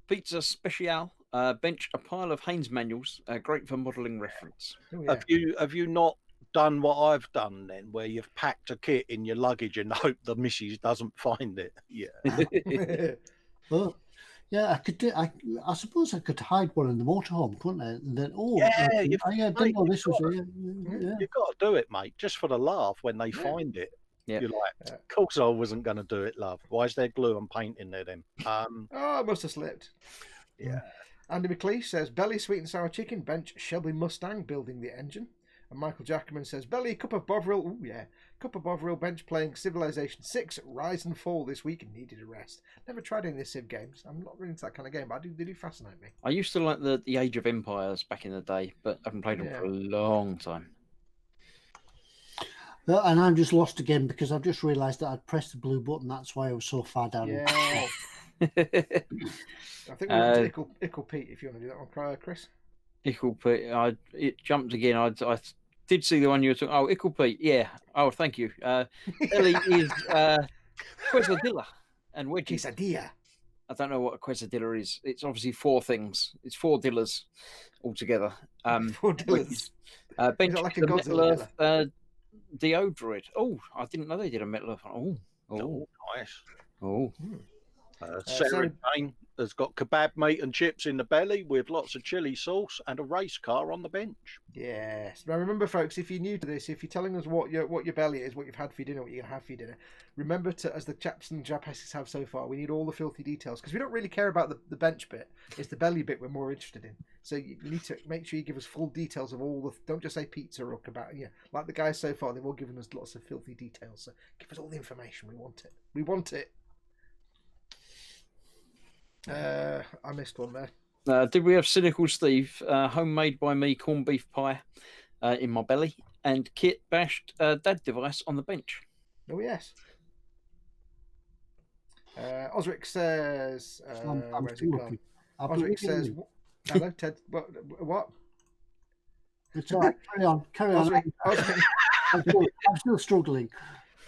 pizza special. Bench a pile of Haynes manuals. Great for modelling reference. Oh, yeah. Have you not done what I've done then, where you've packed a kit in your luggage and hope the missus doesn't find it? Yeah. Well, yeah, I could do. I suppose I could hide one in the motorhome, couldn't I? And then, Yeah, I didn't know this was here. Yeah. You've got to do it, mate, just for the laugh when they find it. Yeah. You're like, of course I wasn't going to do it, love. Why is there glue and paint in there then? Oh, I must have slipped. Yeah. Andy McLeish says belly sweet and sour chicken. Bench Shelby Mustang building the engine. And Michael Jackman says belly cup of Bovril. Oh yeah, cup of Bovril. Bench playing Civilization 6 Rise and Fall this week and needed a rest. Never tried any of the Civ games. I'm not really into that kind of game, but they do fascinate me. I used to like the Age of Empires back in the day, but I haven't played them for a long time. And I'm just lost again because I've just realised that I'd pressed the blue button. That's why I was so far down. Yeah. I think we're on to Ickle Pete if you want to do that one, Chris. Ickle Pete. It jumped again. I did see the one you were talking. Oh, Ickle Pete. Yeah. Oh, thank you. Ellie is quesadilla and wedges. Quesadilla. I don't know what a quesadilla is. It's obviously 4 things. It's 4 dillas altogether. 4 dillas. Bench like a the Godzilla Metal Earth deodorant. Oh, I didn't know they did a Metal Earth. Oh, Nice. oh. Sarah Jane has got kebab meat and chips in the belly with lots of chili sauce and a race car on the bench. Yes. Now remember, folks, if you're new to this, if you're telling us what your belly is, what you've had for your dinner, what you're going to have for your dinner, remember to, as the chaps and Japesses have so far, we need all the filthy details because we don't really care about the bench bit. It's the belly bit we're more interested in. So you need to make sure you give us full details of all the. Don't just say pizza or kebab. Yeah, like the guys so far, they've all given us lots of filthy details. So give us all the information. We want it. We want it. I missed one there. Did we have Cynical Steve, homemade by me corned beef pie in my belly, and Kit bashed dad device on the bench? Oh, yes. Osric says... where's it gone? Osric says... Hello, Ted. What? It's all right. Carry on. Osric, I'm still struggling.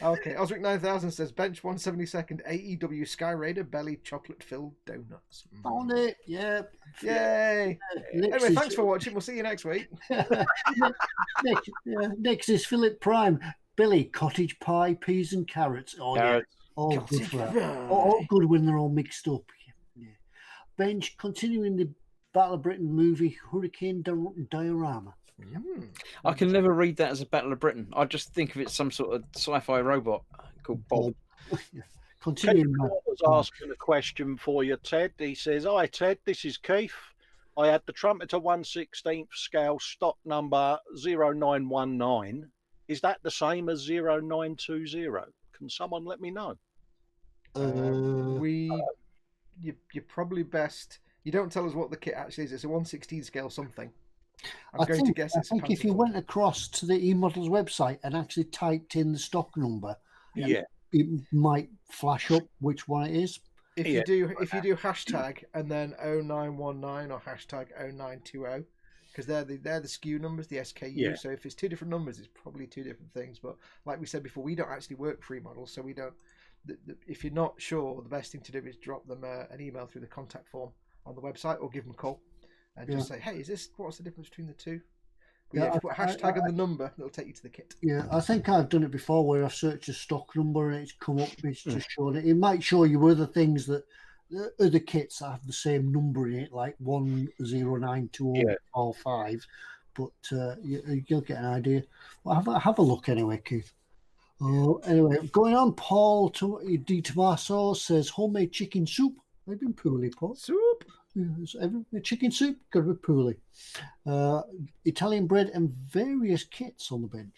Okay, Osric 9000 says bench 172nd AEW Sky Raider belly chocolate filled donuts. On it, yeah. Yay! Anyway, thanks for watching. We'll see you next week. Next is Philip Prime. Billy cottage pie, peas and carrots. Oh Carrots. yeah, all good for that. All good when they're all mixed up. Yeah. Bench continuing the Battle of Britain movie Hurricane Diorama. I can never read that as a Battle of Britain. I just think of it some sort of sci-fi robot called Bob. Continuing. I was asking a question for you, Ted. He says, "Hi, Ted. This is Keith. I had the Trumpeter 1/16 scale stock number 0919. Is that the same as 0920? Can someone let me know?" You're probably best. You don't tell us what the kit actually is. It's a 1/16 scale something. I think if you went across to the eModels website and actually typed in the stock number, it might flash up which one it is. If you do hashtag and then 0919 or hashtag 0920, because they're the SKU numbers, the SKU. Yeah. So if it's 2 different numbers, it's probably 2 different things. But like we said before, we don't actually work for eModels, so we don't. If you're not sure, the best thing to do is drop them an email through the contact form on the website or give them a call. And just say, hey, what's the difference between the two? If you put hashtag and the number, it'll take you to the kit. Yeah, I think I've done it before where I've searched a stock number and it's come up, it's just showing it. It might show you other things that other kits that have the same number in it, like 109245, but you'll get an idea. Well, have a look anyway, Keith. Anyway, going on, Paul Di Tommaso says homemade chicken soup. I've been poorly, Paul. Soup. chicken soup, got a poulet. Italian bread and various kits on the bench.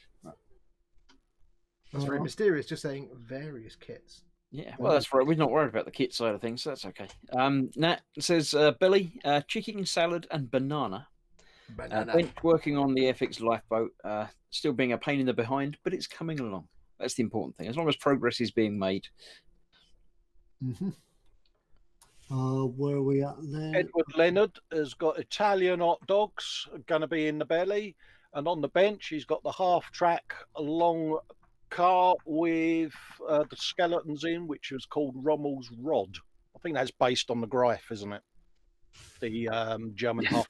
That's very mysterious, just saying various kits. Yeah, well, that's right. We're not worried about the kit side of things, so that's okay. Nat says, Billy, chicken salad and banana. Bench working on the FX lifeboat, still being a pain in the behind, but it's coming along. That's the important thing. As long as progress is being made. Mm-hmm. Where are we at there? Edward Leonard has got Italian hot dogs going to be in the belly, and on the bench he's got the half-track long car with the skeletons in, which was called Rommel's Rod. I think that's based on the Greif, isn't it? The German half.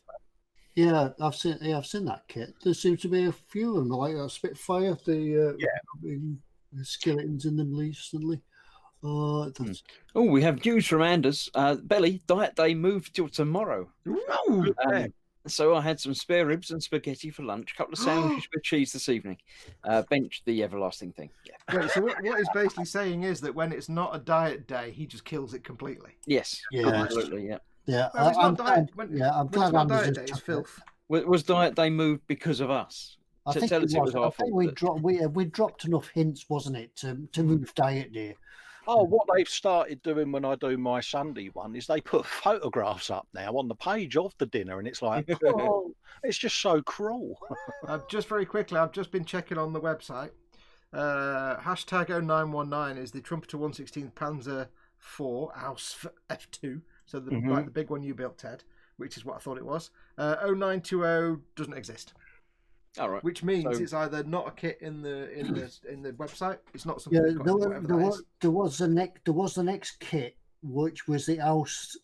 Yeah, I've seen that kit. There seems to be a few of them, like a Spitfire, the skeletons in them recently. Oh, we have news from Anders. Belly, diet day moved till tomorrow. So I had some spare ribs and spaghetti for lunch, a couple of sandwiches with cheese this evening. Bench, the everlasting thing. Yeah. Wait, so what he's basically saying is that when it's not a diet day, he just kills it completely. Yes, absolutely, yeah. Yeah, well, I'm glad Anders diet day is filth. Was diet day moved because of us? I think it was our fault. We dropped enough hints, wasn't it, to move diet day. Oh, what they've started doing when I do my Sunday one is they put photographs up now on the page of the dinner, and it's like, oh, it's just so cruel. Just very quickly, I've just been checking on the website. Hashtag 0919 is the Trumpeter 116th Panzer IV Aus F2, so like the big one you built, Ted, which is what I thought it was. 0920 doesn't exist. All right. Which means it's either not a kit in the website. It's not something. There was the next kit, which was the House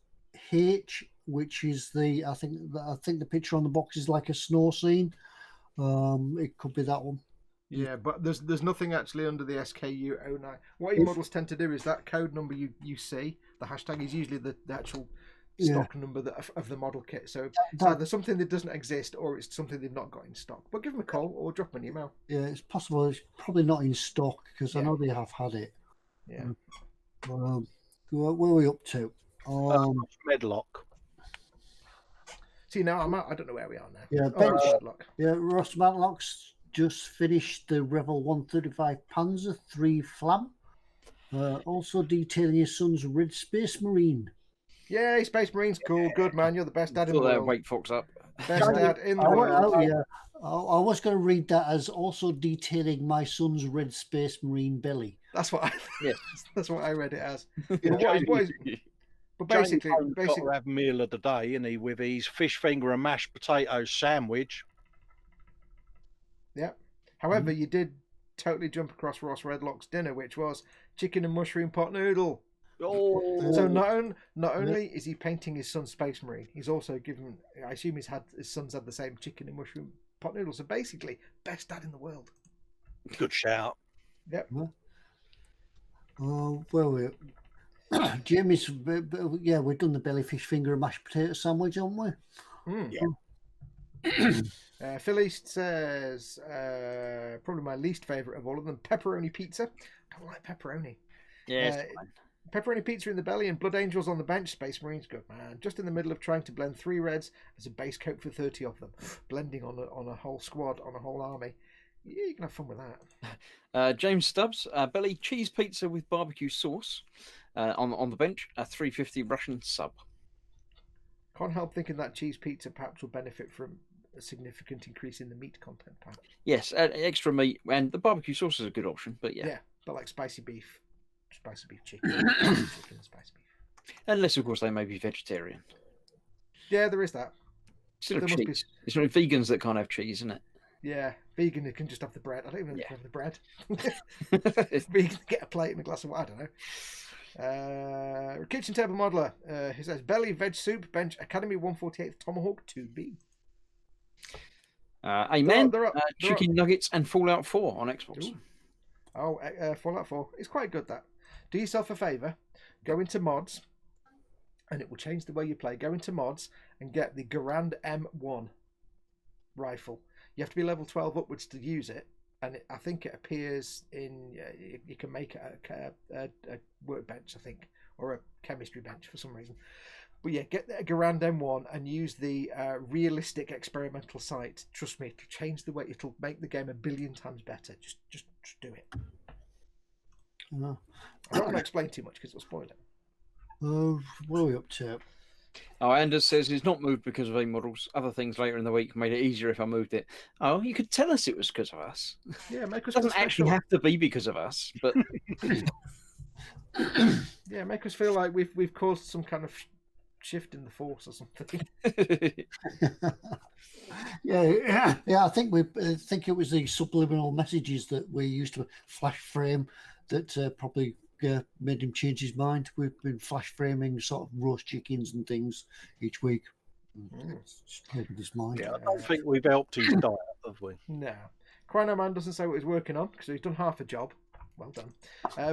H, which is I think the picture on the box is like a snow scene. It could be that one. Yeah, but there's nothing actually under the SKU 09. What eModels tend to do is that code number you see, the hashtag is usually the actual stock number of the model kit. So it's either something that doesn't exist or it's something they've not got in stock. But give them a call or drop them an email. Yeah, it's possible. It's probably not in stock because I know they have had it. Yeah. Where are we up to? Medlock. See, now I'm out. I don't know where we are now. Yeah, Ross Matlock's just finished the Revel 135 Panzer 3 Flam. Also detailing his son's Red Space Marine. Yay, Space Marine's cool. Good, man. You're the best dad in the world. Wake Foxx up. Best dad in the world. Oh, yeah. I was going to read that as also detailing my son's Red Space Marine belly. That's what that's what I read it as. But basically, got to have meal of the day, isn't he, with his fish finger and mashed potato sandwich. Yeah. However, you did totally jump across Ross Redlock's dinner, which was chicken and mushroom pot noodle. Oh. So not only is he painting his son's Space Marine, he's also given. I assume his son's had the same chicken and mushroom pot noodle. So basically, best dad in the world. Good shout. Yep. Well, Jamie's. Yeah, we've done the belly fish finger and mashed potato sandwich, haven't we? Yeah. Phil East says probably my least favourite of all of them, pepperoni pizza. I don't like pepperoni. Yeah. Pepperoni pizza in the belly and Blood Angels on the bench. Space Marine's good, man. Just in the middle of trying to blend 3 reds as a base coat for 30 of them. Blending on a whole squad, on a whole army. Yeah, you can have fun with that. James Stubbs, belly cheese pizza with barbecue sauce on the bench, a 350 Russian sub. Can't help thinking that cheese pizza perhaps will benefit from a significant increase in the meat content. Perhaps. Yes, extra meat, and the barbecue sauce is a good option, but yeah. Yeah, but like spicy beef chicken, spicy beef. Unless, of course, they may be vegetarian. Yeah, there is that. Still have cheese. It's only vegans that can't have cheese, isn't it? Yeah, vegan who can just have the bread. I don't even know if they have the bread. Vegan get a plate and a glass of water. I don't know. Kitchen table modeler. He says belly veg soup bench Academy 148th Tomahawk 2B. Amen. Chicken nuggets and Fallout 4 on Xbox. Ooh. Oh, Fallout 4. It's quite good, that. Do yourself a favour. Go into mods, and it will change the way you play. Go into mods and get the Garand M1 rifle. You have to be level 12 upwards to use it, and I think it appears in. You can make it a workbench, I think, or a chemistry bench for some reason. But yeah, get the Garand M1 and use the realistic experimental sight. Trust me, it'll change the way. It'll make the game 1 billion times better. Just do it. Uh, I don't want to explain too much because it'll spoil it. what are we up to? Oh, Anders says it's not moved because of eModels. Other things later in the week made it easier if I moved it. Oh, you could tell us it was because of us. Yeah, make It us feel doesn't actually special. have to be because of us, but Yeah, make us feel like we've caused some kind of shift in the force or something. Yeah. I think it was the subliminal messages that we used to flash frame that probably made him change his mind. We've been flash framing sort of roast chickens and things each week. It's just made his mind. Yeah, I don't think we've helped his diet, have we? No. Crino Man doesn't say what he's working on because he's done half a job. Well done.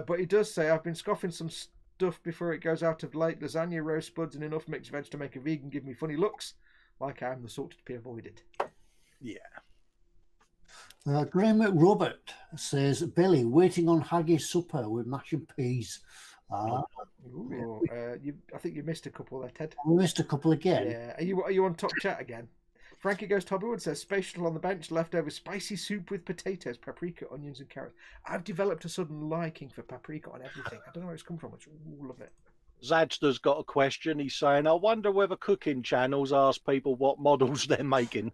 But he does say, I've been scoffing some stuff before it goes out of late. Lasagna, roast spuds, and enough mixed veg to make a vegan give me funny looks. Like I am the sort to be avoided. Yeah. Graham McRobert says, Billy, waiting on haggis supper with mash and peas. Ooh, I think you missed a couple there, Ted. We missed a couple again. Yeah. Are you on top chat again? Frankie Goes Tobbywood says, Space Shuttle on the bench, leftover spicy soup with potatoes, paprika, onions, and carrots. I've developed a sudden liking for paprika on everything. I don't know where it's come from. Love it. Zadster's got a question. He's saying, I wonder whether cooking channels ask people what models they're making.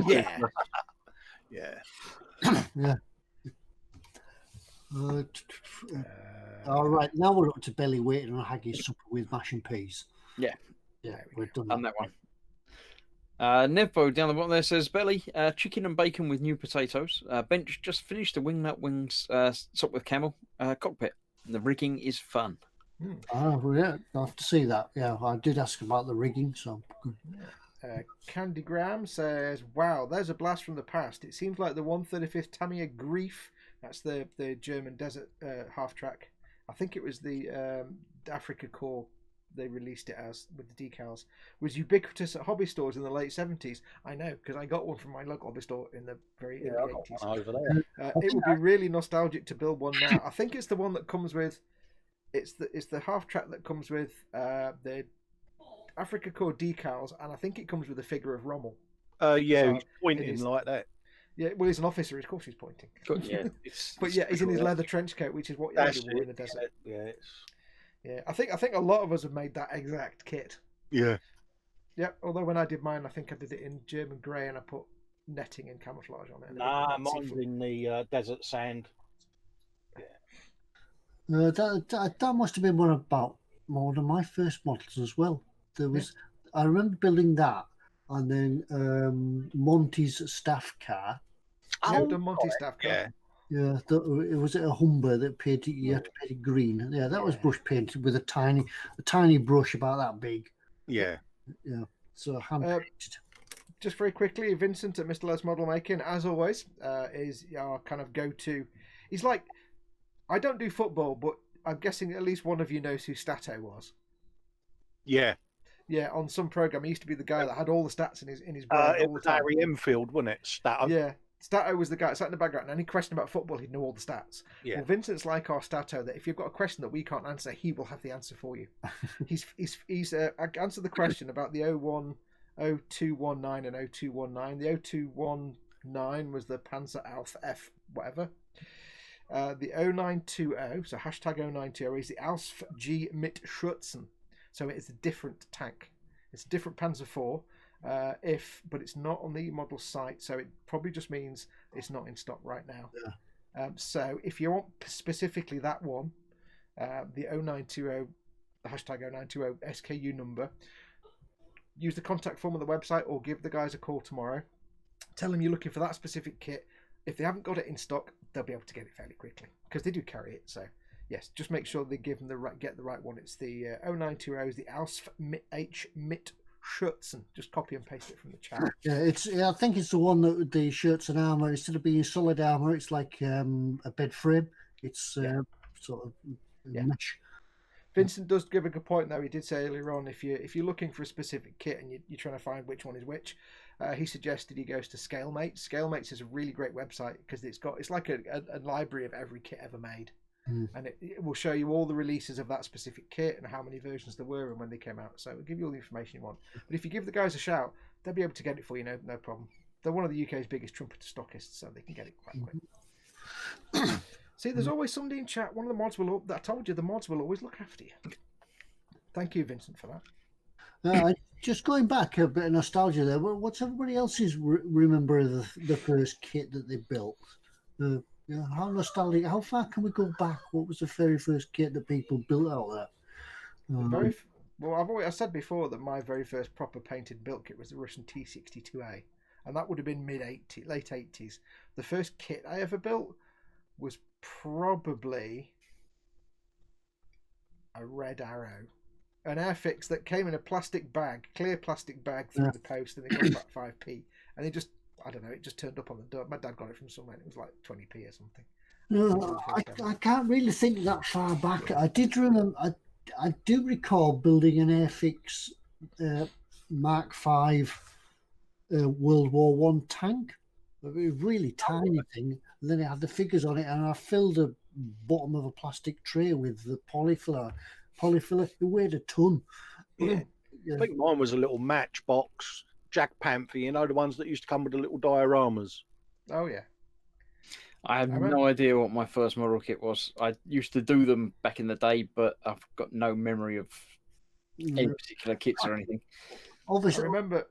Yeah. Yeah. All right, now we're up to Billy waiting on haggis supper with mash and peas. Yeah, we've done that one. Nevbo down the bottom there says, Belly, chicken and bacon with new potatoes. Bench just finished the wingmat wings salt with camel cockpit. The rigging is fun. Well, yeah, I'll have to see that. Yeah, I did ask about the rigging, so good. Candy Graham says, wow, there's a blast from the past. It seems like the 135th Tamiya Grief, that's the German desert half track. I think it was the Africa Corps they released it as with the decals, was ubiquitous at hobby stores in the late 70s. I know, because I got one from my local hobby store in the very early 80s. Over there. It would be really nostalgic to build one now. I think it's the one that comes with, it's the half track that comes with the Africa Corps decals, and I think it comes with a figure of Rommel. Yeah, he's pointing like that. Yeah, well, he's an officer. Of course, he's pointing. Yeah, but yeah, he's in his leather trench coat, which is what you really wore in the desert. Yeah, I think a lot of us have made that exact kit. Yeah. Yeah, although when I did mine, I think I did it in German grey and I put netting and camouflage on it. Nah, mine's in the desert sand. Yeah. That must have been one of my first models as well. There was, I remember building that, and then Monty's staff car. Yeah, I've done Monty's staff car. Yeah. Yeah, it was a Humber that painted. You had to paint it green. Yeah, that was brush painted with a tiny brush about that big. Yeah. Yeah. So hand painted. Just very quickly, Vincent at Mr. Les Model Making, as always, is our kind of go-to. He's like, I don't do football, but I'm guessing at least one of you knows who Stato was. Yeah. Yeah, on some program, he used to be the guy that had all the stats in his brain. It was Harry Enfield, wasn't it? Stato. Yeah. Stato was the guy that sat in the background, and any question about football, he'd know all the stats. Yeah. Well, Vincent's like our Stato, that if you've got a question that we can't answer, he will have the answer for you. he's answered the question about the 0219 and 0219. The 0219 was the Panzer Alpha F whatever. The 0920, so hashtag 0920, is the Ausf G mit Schützen. So it's a different tank. It's a different Panzer IV. But it's not on the model site, so it probably just means it's not in stock right now. Yeah. So if you want specifically that one, the 0920, the hashtag 0920 SKU number, use the contact form on the website or give the guys a call tomorrow. Tell them you're looking for that specific kit. If they haven't got it in stock, they'll be able to get it fairly quickly because they do carry it. So yes, just make sure they get the right one. It's the 0920 is the Ausf H mit Schützen. Just copy and paste it from the chat. Yeah, I think it's the one that the shirts and armor, instead of being solid armor, it's like a bed frame. It's sort of mesh. Vincent does give a good point though. He did say earlier on, if you're looking for a specific kit and you're trying to find which one is which, he suggested he goes to ScaleMates. ScaleMates is a really great website because it's like a library of every kit ever made. and it will show you all the releases of that specific kit and how many versions there were and when they came out. So it'll give you all the information you want. But if you give the guys a shout, they'll be able to get it for you, no problem. They're one of the UK's biggest trumpeter stockists, so they can get it quite quick. See, there's always somebody in chat. One of the mods I told you, the mods will always look after you. Thank you, Vincent, for that. Just going back, a bit of nostalgia there. What's everybody else's remember of the first kit that they built? How nostalgic? How far can we go back? What was the very first kit that people built out there? I said before that my very first proper painted built kit was the Russian T62A, and that would have been late 80s. The first kit I ever built was probably a Red Arrow, an Airfix that came in a clear plastic bag through the post, and it got about 5p, and it just turned up on the door. My dad got it from somewhere, and it was like 20p or something. No, I can't really think that far back. I did remember. I do recall building an Airfix Mark V World War One tank. It was a really tiny thing. And then it had the figures on it, and I filled the bottom of a plastic tray with the polyfiller. It weighed a ton. Yeah. I think mine was a little matchbox Jack Panther, the ones that used to come with the little dioramas. Oh yeah. I have no idea what my first model kit was. I used to do them back in the day, but I've got no memory of any particular kits or anything. Obviously, I remember.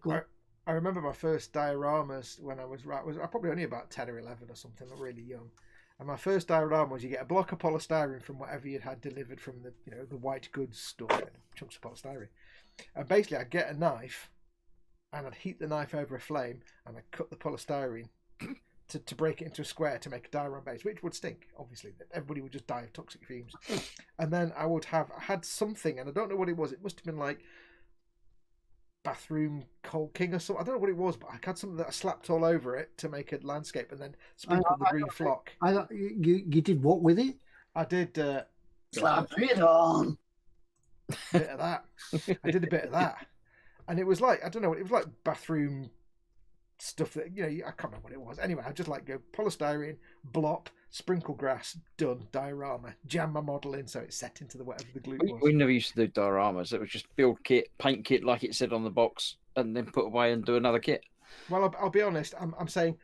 Go on. I remember my first dioramas when I was probably only about 10 or 11 or something, not really young. And my first diorama was you get a block of polystyrene from whatever you'd had delivered from the white goods store, chunks of polystyrene. And basically, I'd get a knife, and I'd heat the knife over a flame, and I'd cut the polystyrene to break it into a square to make a diorama base, which would stink, obviously. Everybody would just die of toxic fumes. And then I had something, and I don't know what it was. It must have been like bathroom Cold King or something. I don't know what it was, but I had something that I slapped all over it to make a landscape, and then sprinkled the green flock. You did what with it? I did Slap it on. a bit of that. I did a bit of that, and it was like, I don't know, it was like bathroom stuff that I can't remember what it was. Anyway, I just go polystyrene, blop, sprinkle grass, done, diorama, jam my model in so it's set into whatever the glue was. We never used to do dioramas. It was just build kit, paint kit like it said on the box, and then put away and do another kit. Well, I'll be honest, I'm saying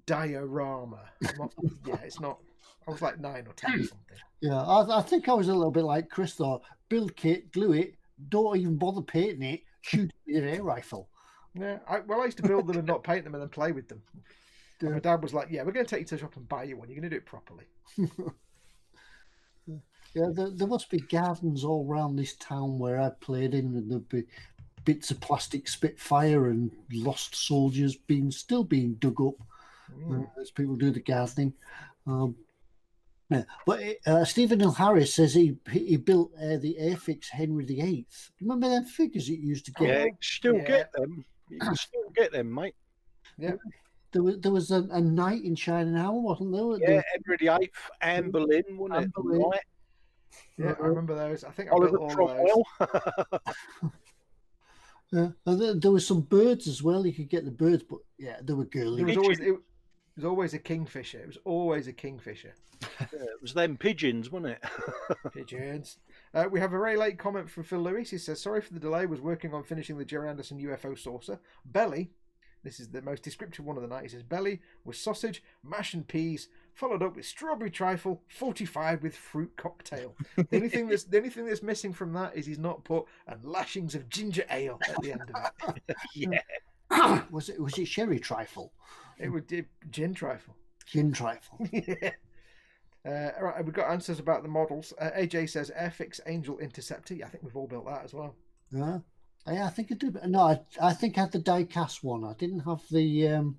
diorama. It's not. I was like 9 or 10 or something. Yeah, I think I was a little bit like Chris though. Build kit, glue it, don't even bother painting it, shoot it with an air rifle. Yeah, I used to build them and not paint them and then play with them. And my dad was like, "Yeah, we're going to take you to the shop and buy you one. You're going to do it properly." Yeah, there must be gardens all around this town where I played in, and there'd be bits of plastic Spitfire and lost soldiers still being dug up as people do the gardening. But Stephen Hill Harris says he built the Airfix Henry VIII. Remember them figures it used to get? Yeah, you still get them. You can still get them, mate. Yeah. There was a knight in Shining Hour, wasn't there? Yeah, Henry VIII, Anne Boleyn, wasn't it? Boleyn. Right. Yeah, I remember those. I think I Oliver built all those. Yeah, and there was some birds as well. You could get the birds, but yeah, they were girly. It was always a kingfisher. It was always a kingfisher. Yeah, it was them pigeons, wasn't it? Pigeons. We have a very late comment from Phil Lewis. He says, "Sorry for the delay. Was working on finishing the Jerry Anderson UFO saucer. Belly." This is the most descriptive one of the night. He says, "Belly was sausage, mash and peas, followed up with strawberry trifle, fortified with fruit cocktail. The only thing that's missing from that is he's not put and lashings of ginger ale at the end of it." Yeah. Was it sherry trifle? It would be gin trifle. Gin trifle. Yeah. All right, we've got answers about the models. AJ says Airfix Angel Interceptor. Yeah, I think we've all built that as well. Yeah, I think I did. No, I think I had the die-cast one. I didn't have the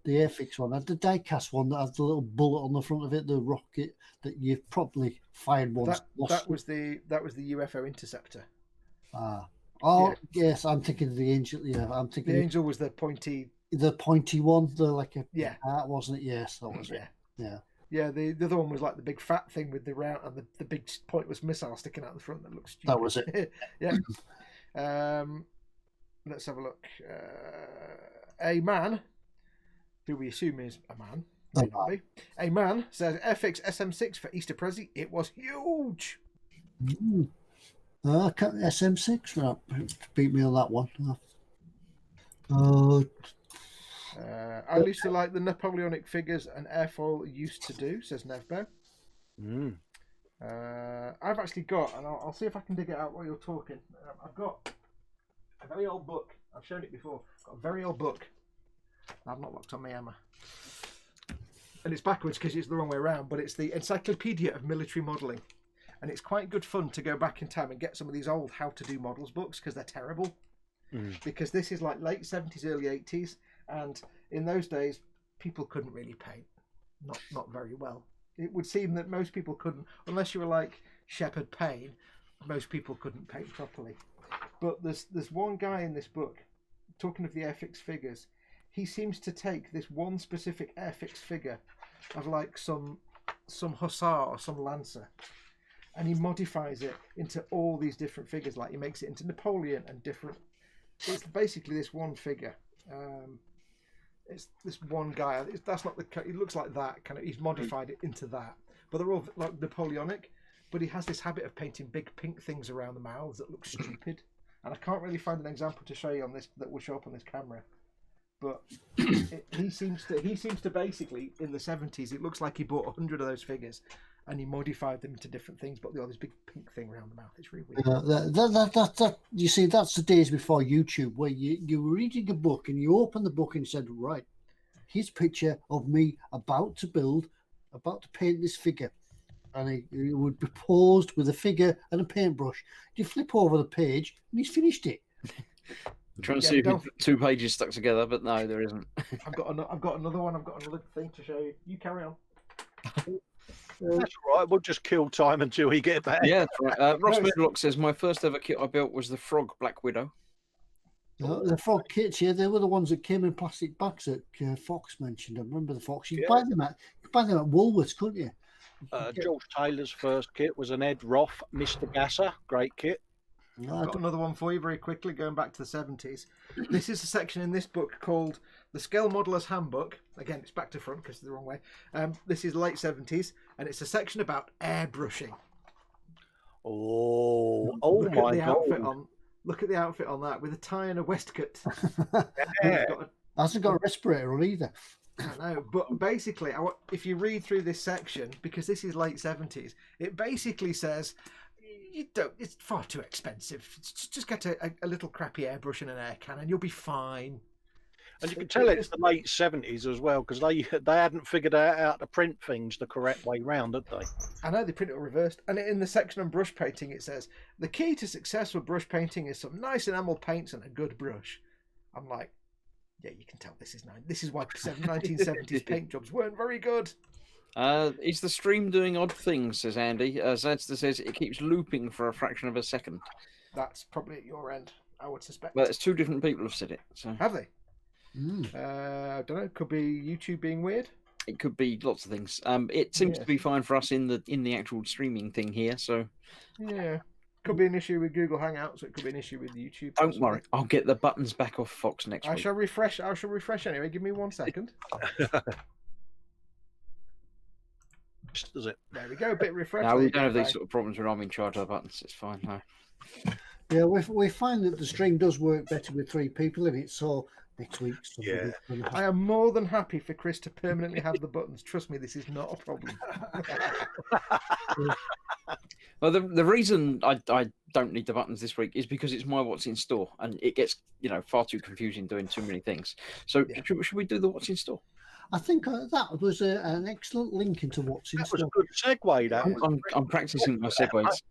Airfix one. I had the die-cast one that had the little bullet on the front of it, the rocket that you've probably fired once. That was the UFO Interceptor. Oh, yeah. Yes, I'm thinking of the Angel. Yeah, I'm thinking the Angel was the pointy one, the heart, wasn't it? Yes, that was it. Yeah. Yeah, the other one was like the big fat thing with the round and the big pointless missile sticking out the front that looks stupid. That was it. Yeah. Let's have a look. A man, who we assume is a man, May not be. A man says FX SM6 for Easter Prezi. It was huge. SM6, right? Beat me on that one. I used to like the Napoleonic figures and airfoil used to do, says Nevbo. I've actually got, and I'll see if I can dig it out while you're talking. I've got a very old book. I've shown it before. I've got a very old book. I've not locked on my hammer. And it's backwards because it's the wrong way around, but it's the Encyclopedia of Military Modelling. And it's quite good fun to go back in time and get some of these old how to do models books because they're terrible. Because this is like late 70s, early 80s. And in those days, people couldn't really paint. Not very well. It would seem that most people couldn't, unless you were like Shepard Payne, most people couldn't paint properly. But there's one guy in this book, talking of the Airfix figures, he seems to take this one specific Airfix figure of like some hussar or some lancer, and he modifies it into all these different figures. Like he makes it into Napoleon and different. It's basically this one figure. It's this one guy. That's not the. It looks like that kind of. He's modified it into that, but they're all like Napoleonic. But he has this habit of painting big pink things around the mouths that look stupid. And I can't really find an example to show you on this that will show up on this camera. But he seems to basically in the 70s. It looks like he bought 100 of those figures, and he modified them into different things. But they got this big pink thing around the mouth. It's really weird. That you see, that's the days before YouTube, where you were reading a book and you open the book and said, right, here's a picture of me about to paint this figure, and it would be posed with a figure and a paintbrush. You flip over the page and he's finished it. I'm trying to see if two pages stuck together, but no, there isn't. I've got another one. I've got another thing to show you. You carry on. That's right. We'll just kill time until we get back. Yeah, that's right. Ross Medlock says my first ever kit I built was the Frog Black Widow. The frog kits, yeah, they were the ones that came in plastic bags that Foxx mentioned. I remember the Foxx. You could buy them at Woolworths, couldn't you? George Taylor's first kit was an Ed Roth Mr. Gasser. Great kit. I've got another one for you very quickly, going back to the 70s. This is a section in this book called The Scale Modeller's Handbook. Again, it's back to front because it's the wrong way. This is late 70s, and it's a section about airbrushing. Oh look my at the God. outfit on. Look at the outfit on that with a tie and a waistcoat. Hasn't got a respirator on either. I know, but basically, if you read through this section, because this is late 70s, it basically says it's far too expensive. Just get a little crappy airbrush and an air can, and you'll be fine. And you can tell it's the late 70s as well, because they hadn't figured out how to print things the correct way round, had they? I know, they print it reversed. And in the section on brush painting, it says, the key to successful brush painting is some nice enamel paints and a good brush. I'm like, yeah, you can tell this is why 1970s paint jobs weren't very good. Is the stream doing odd things, says Andy. Zadster says it keeps looping for a fraction of a second. That's probably at your end, I would suspect. Well, it's two different people have said it. So. Have they? I don't know. Could be YouTube being weird. It could be lots of things. It seems to be fine for us in the actual streaming thing here. So yeah, could be an issue with Google Hangouts. It could be an issue with YouTube. Don't worry, I'll get the buttons back off Foxx next week. I shall refresh anyway. Give me 1 second. Does it? There we go. A bit refresh. No, we don't have these sort of problems when I'm in charge of the buttons. It's fine. No. Yeah, we find that the stream does work better with 3 people in it. So next week, Yeah. I am more than happy for Chris to permanently have the buttons. Trust me, this is not a problem. Well, the reason I don't need the buttons this week is because it's my what's in store, and it gets far too confusing doing too many things. So should we do the what's in store? I think that was an excellent link into what's in store. That was a good segue. That I'm practicing my segues.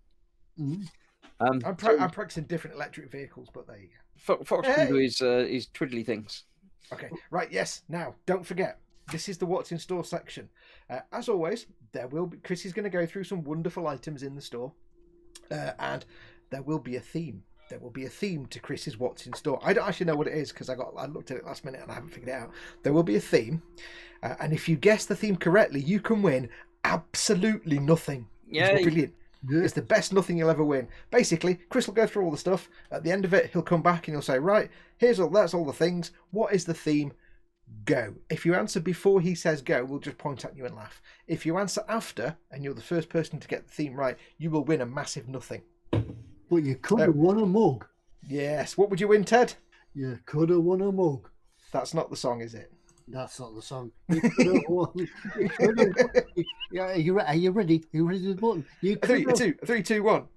I'm practicing different electric vehicles, but there you go. Foxx can do his twiddly things. Okay, right, yes. Now, don't forget, this is the what's in store section. As always, Chris is going to go through some wonderful items in the store, and there will be a theme. There will be a theme to Chris's what's in store. I don't actually know what it is because I looked at it last minute and I haven't figured it out. There will be a theme, and if you guess the theme correctly, you can win absolutely nothing. Yeah, it's brilliant. Yeah. It's the best nothing you'll ever win. Basically, Chris will go through all the stuff. At the end of it, he'll come back and he'll say, right, that's all the things. What is the theme? go. If you answer before he says go, we'll just point at you and laugh. If you answer after, and you're the first person to get the theme right, you will win a massive nothing. But you could have won a mug. Yes. What would you win, Ted? You could have won a mug. That's not the song, is it? That's not the song. You could have won. You could have, yeah, are you ready? Are you ready to the button? You could have, 3, 2, 1.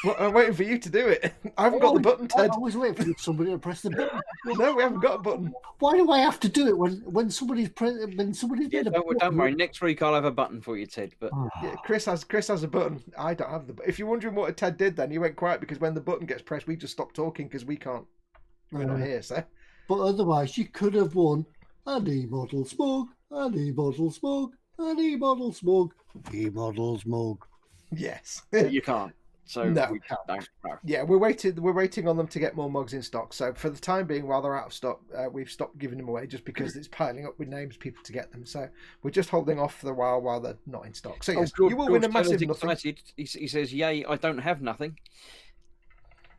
Well, I'm waiting for you to do it. I haven't got the button, Ted. I was waiting for somebody to press the button. No, we haven't got a button. Why do I have to do it when somebody's Yeah, don't worry. Next week I'll have a button for you, Ted. But Yeah, Chris has a button. I don't have the button. If you're wondering what Ted did, then he went quiet because when the button gets pressed, we just stop talking because we can't. We're not here, so. But otherwise, you could have won an eModels mug, an eModels mug, an eModels mug, eModels mug. Yes. you can't. So No. we can't. No. Yeah, we're waiting on them to get more mugs in stock. So for the time being, while they're out of stock, we've stopped giving them away just because it's piling up with names, people to get them. So we're just holding off for a while they're not in stock. So yes, you will win a massive nothing. Excited. He says, "Yay! I don't have nothing."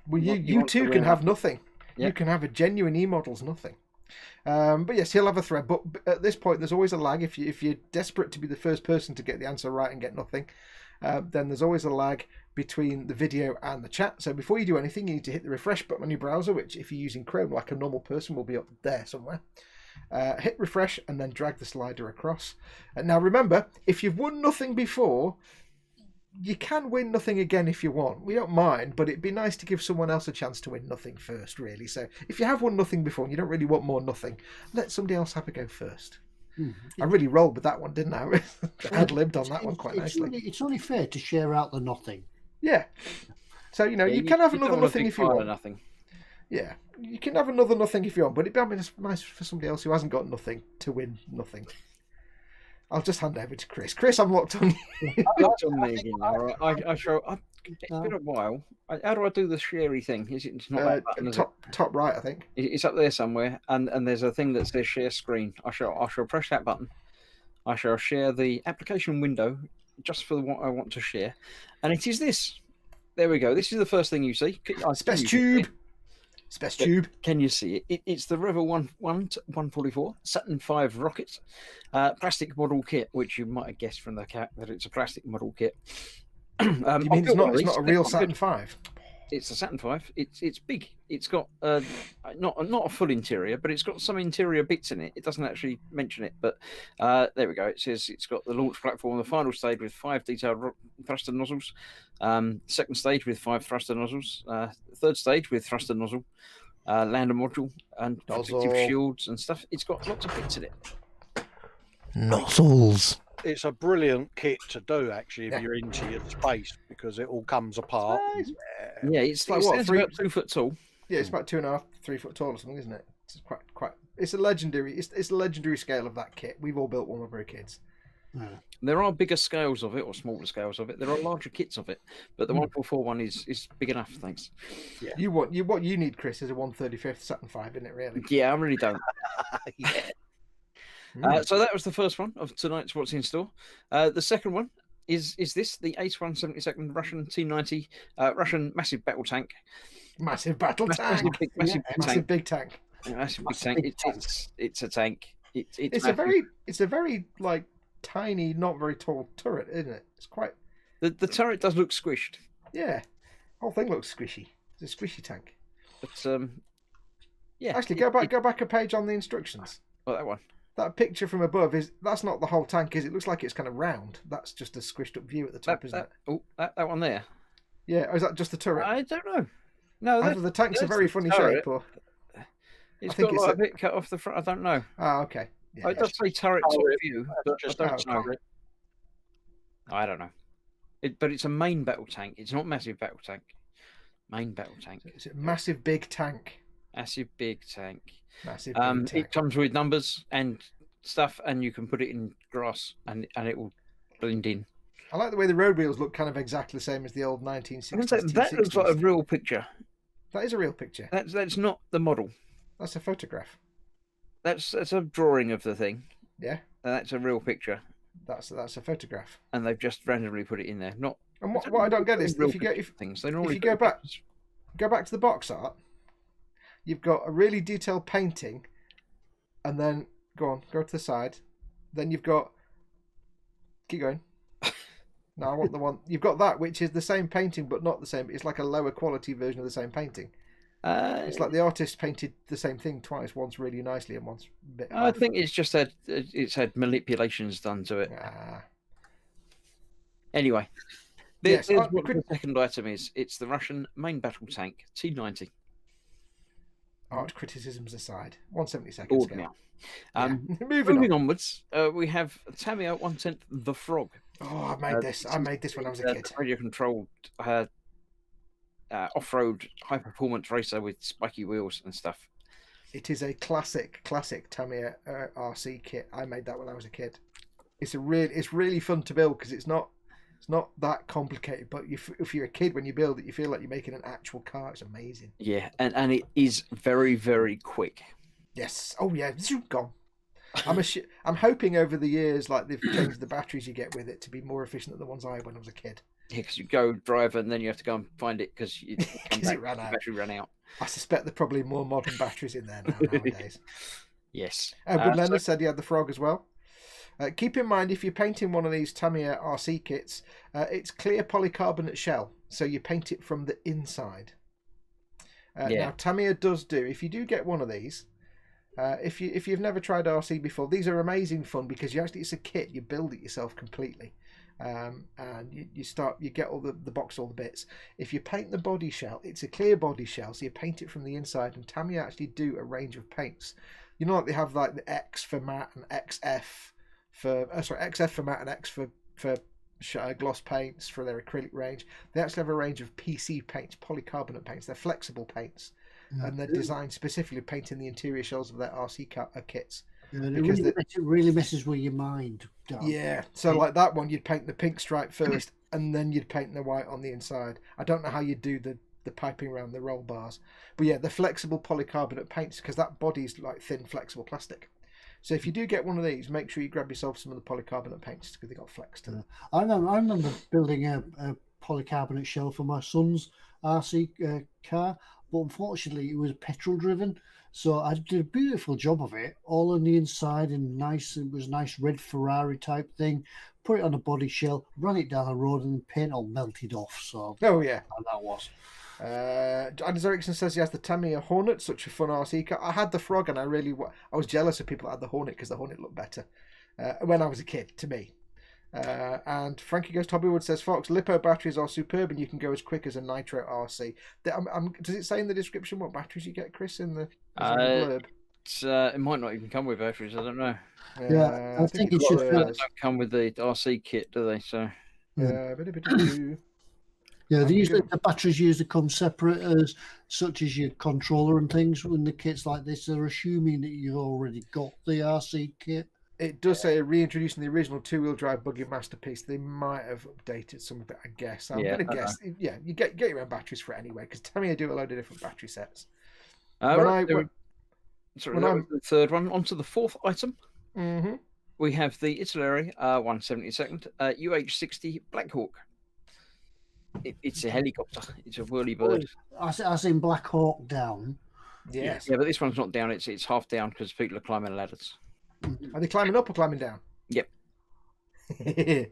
Well, You you want to too win can a- have nothing. Yeah. You can have a genuine eModels nothing. But yes, he'll have a thread. But at this point, there's always a lag. If you're desperate to be the first person to get the answer right and get nothing, then there's always a lag between the video and the chat. So before you do anything, you need to hit the refresh button on your browser, which if you're using Chrome like a normal person will be up there somewhere. Hit refresh and then drag the slider across. Now remember, if you've won nothing before, you can win nothing again if you want. We don't mind, but it'd be nice to give someone else a chance to win nothing first, really. So if you have won nothing before and you don't really want more nothing, let somebody else have a go first. I really rolled with that one, didn't I? I ad-libbed on that one quite nicely. It's only fair to share out the nothing. Yeah. So, you can have another nothing if you want. Nothing. Yeah. You can have another nothing if you want, but it'd be nice for somebody else who hasn't got nothing to win nothing. I'll just hand over to Chris. Chris, I'm locked on you. Locked on me again. All right. I show. It's been a while. How do I do the sharey thing? Is it not that button, is top right, I think. It's up there somewhere, and there's a thing that says share screen. I shall press that button. I shall share the application window just for what I want to share, and it is this. There we go. This is the first thing you see. Space Tube. Space Tube. Can you see it? It's the Revel 144 Saturn V rocket plastic model kit, which you might have guessed from the fact that it's a plastic model kit. You mean it's not a real Saturn V? It's a Saturn V. It's big. It's got not a full interior, but it's got some interior bits in it. It doesn't actually mention it, but there we go. It says it's got the launch platform, the final stage with 5 detailed thruster nozzles, second stage with 5 thruster nozzles, third stage with thruster nozzle, lander module, and protective shields and stuff. It's got lots of bits in it. Nozzles. It's a brilliant kit to do, actually, if you're into your space, because it all comes apart. Yeah, it's like what, about 3 foot tall. Yeah, it's about 2.5, 3 foot tall or something, isn't it? It's quite. It's a legendary. It's a legendary scale of that kit. We've all built one when we were kids. There are bigger scales of it or smaller scales of it. There are larger kits of it, but the 144 one is big enough. Thanks. Yeah. What you need, Chris, is a 1/35 Saturn V, isn't it? Really? Yeah, I really don't. Yeah. So that was the first one of tonight's What's in Store. The second one is this, the H-172nd Russian T-90 Russian massive battle tank. Massive battle tank. Massive big tank. Massive big tank. It's a tank. It's a very like tiny, not very tall turret, isn't it? It's quite. The turret does look squished. Yeah, whole thing looks squishy. It's a squishy tank. But yeah. Actually, go back a page on the instructions. Oh, that one. That picture from above that's not the whole tank, is it? It looks like it's kind of round. That's just a squished up view at the top, isn't it? Oh, that one there. Yeah, or is that just the turret? I don't know. No, either the tank's a very funny shape, or it's got like a bit cut off the front. I don't know. Oh, okay. Yeah, it does say turret top view, but I don't know. I don't know. But it's a main battle tank. It's not massive battle tank. Main battle tank. It's a massive big tank. Massive big tank. Massive big tank. It comes with numbers and stuff, and you can put it in grass, and it will blend in. I like the way the road wheels look kind of exactly the same as the old 1960s. That looks like a real picture. That is a real picture. That's not the model. That's a photograph. That's a drawing of the thing. Yeah. And that's a real picture. That's a photograph. And they've just randomly put it in there. Not. And what I don't get is if you go back to the box art, you've got a really detailed painting, and then go to the side. Then you've got, keep going. No, I want the one you've got that which is the same painting but not the same. It's like a lower quality version of the same painting. It's like the artist painted the same thing twice, once really nicely and once a bit. I think it's just had manipulations done to it. Anyway, Yes, here's what the second item is. It's the Russian main battle tank T-90. Art criticisms aside, 1/72 scale. Now. Moving onwards, we have Tamiya 1/10 the Frog. Oh, I made this when I was a kid. Radio-controlled off-road high-performance racer with spiky wheels and stuff. It is a classic Tamiya RC kit. I made that when I was a kid. It's really fun to build because it's not that complicated. But if you're a kid, when you build it, you feel like you're making an actual car. It's amazing. Yeah, and it is very, very quick. Yes. Oh yeah. Zoom gone. I'm hoping over the years, like they've changed the batteries you get with it to be more efficient than the ones I had when I was a kid. Yeah, because you go drive and then you have to go and find it because it ran out. The battery ran out. I suspect there are probably more modern batteries in there nowadays. Yes. Edward Leonard said he had the Frog as well. Keep in mind, if you're painting one of these Tamiya RC kits, it's clear polycarbonate shell, so you paint it from the inside. Now, Tamiya does do, if you do get one of these, if you've never tried RC before, these are amazing fun because it's a kit, you build it yourself completely. And you get all the box, all the bits. If you paint the body shell, it's a clear body shell, so you paint it from the inside. And Tamiya actually do a range of paints. You know, like they have like the X for matte and XF for XF for matte and X for gloss paints for their acrylic range. They actually have a range of PC paints, polycarbonate paints. They're flexible paints, and they're designed specifically painting the interior shells of their RC kits. Yeah, it really messes with your mind. Dan. Yeah, so like that one, you'd paint the pink stripe first, and then you'd paint the white on the inside. I don't know how you do the piping around the roll bars, but yeah, the flexible polycarbonate paints, because that body's like thin, flexible plastic. So if you do get one of these, make sure you grab yourself some of the polycarbonate paints because they got flex to them. I remember building a polycarbonate shell for my son's RC car, but unfortunately it was petrol driven. So I did a beautiful job of it, all on the inside and nice. It was a nice red Ferrari type thing. Put it on a body shell, ran it down the road, and the paint all melted off. So oh yeah, that was. Anders Ericsson says he has the Tamiya Hornet, such a fun RC car. I had the Frog, and I was jealous of people that had the Hornet because the Hornet looked better when I was a kid. To me. And Frankie Goes Tobbywood says, Foxx, Lipo batteries are superb and you can go as quick as a Nitro RC. Does it say in the description what batteries you get, Chris, in the blurb? It might not even come with batteries, I don't know. Yeah, I think it should. They don't come with the RC kit, do they? So yeah, the batteries usually come separate, as such as your controller and things. When the kits like this, they're assuming that you've already got the RC kit. It does say reintroducing the original two-wheel drive buggy masterpiece. They might have updated some of it, I guess. I'm going to guess. Yeah, you get your own batteries for it anyway, because Tamiya do a load of different battery sets. The third one. On to the fourth item. Mm-hmm. We have the Italeri 172nd UH-60 Black Hawk. It's a helicopter. It's a whirly bird. As in Black Hawk down. Yes. Yeah, but this one's not down. It's half down because people are climbing ladders. Are they climbing up or climbing down? Yep. Yeah.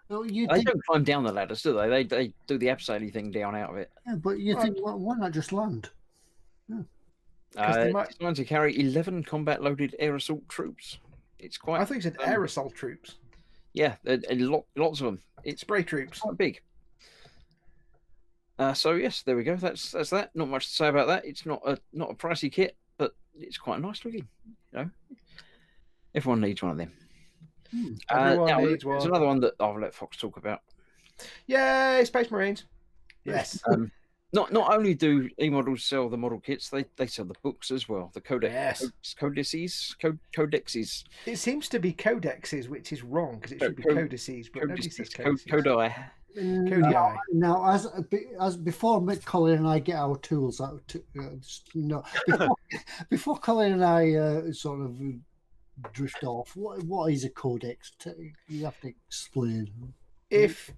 Well, they don't climb down the ladders, do they? They do the abseiling thing down out of it. Yeah, but you think, why not just land? It's designed to carry 11 combat-loaded air assault troops. It's quite. I think you said air assault troops. Yeah, lots of them. It's spray troops. Quite big. So yes, there we go. That's that. Not much to say about that. It's not a pricey kit, but it's quite nice looking. You know, everyone needs one of them. Everyone needs one. There's another one that I'll let Foxx talk about. Yay, Space Marines! Yes. Not only do eModels sell the model kits, they sell the books as well. The codexes. It seems to be codexes, which is wrong because it should be codices, but nobody says codices. Codi. Now, as before Colin and I get our tools out, before Colin and I sort of drift off, what is a codex? You have to explain. If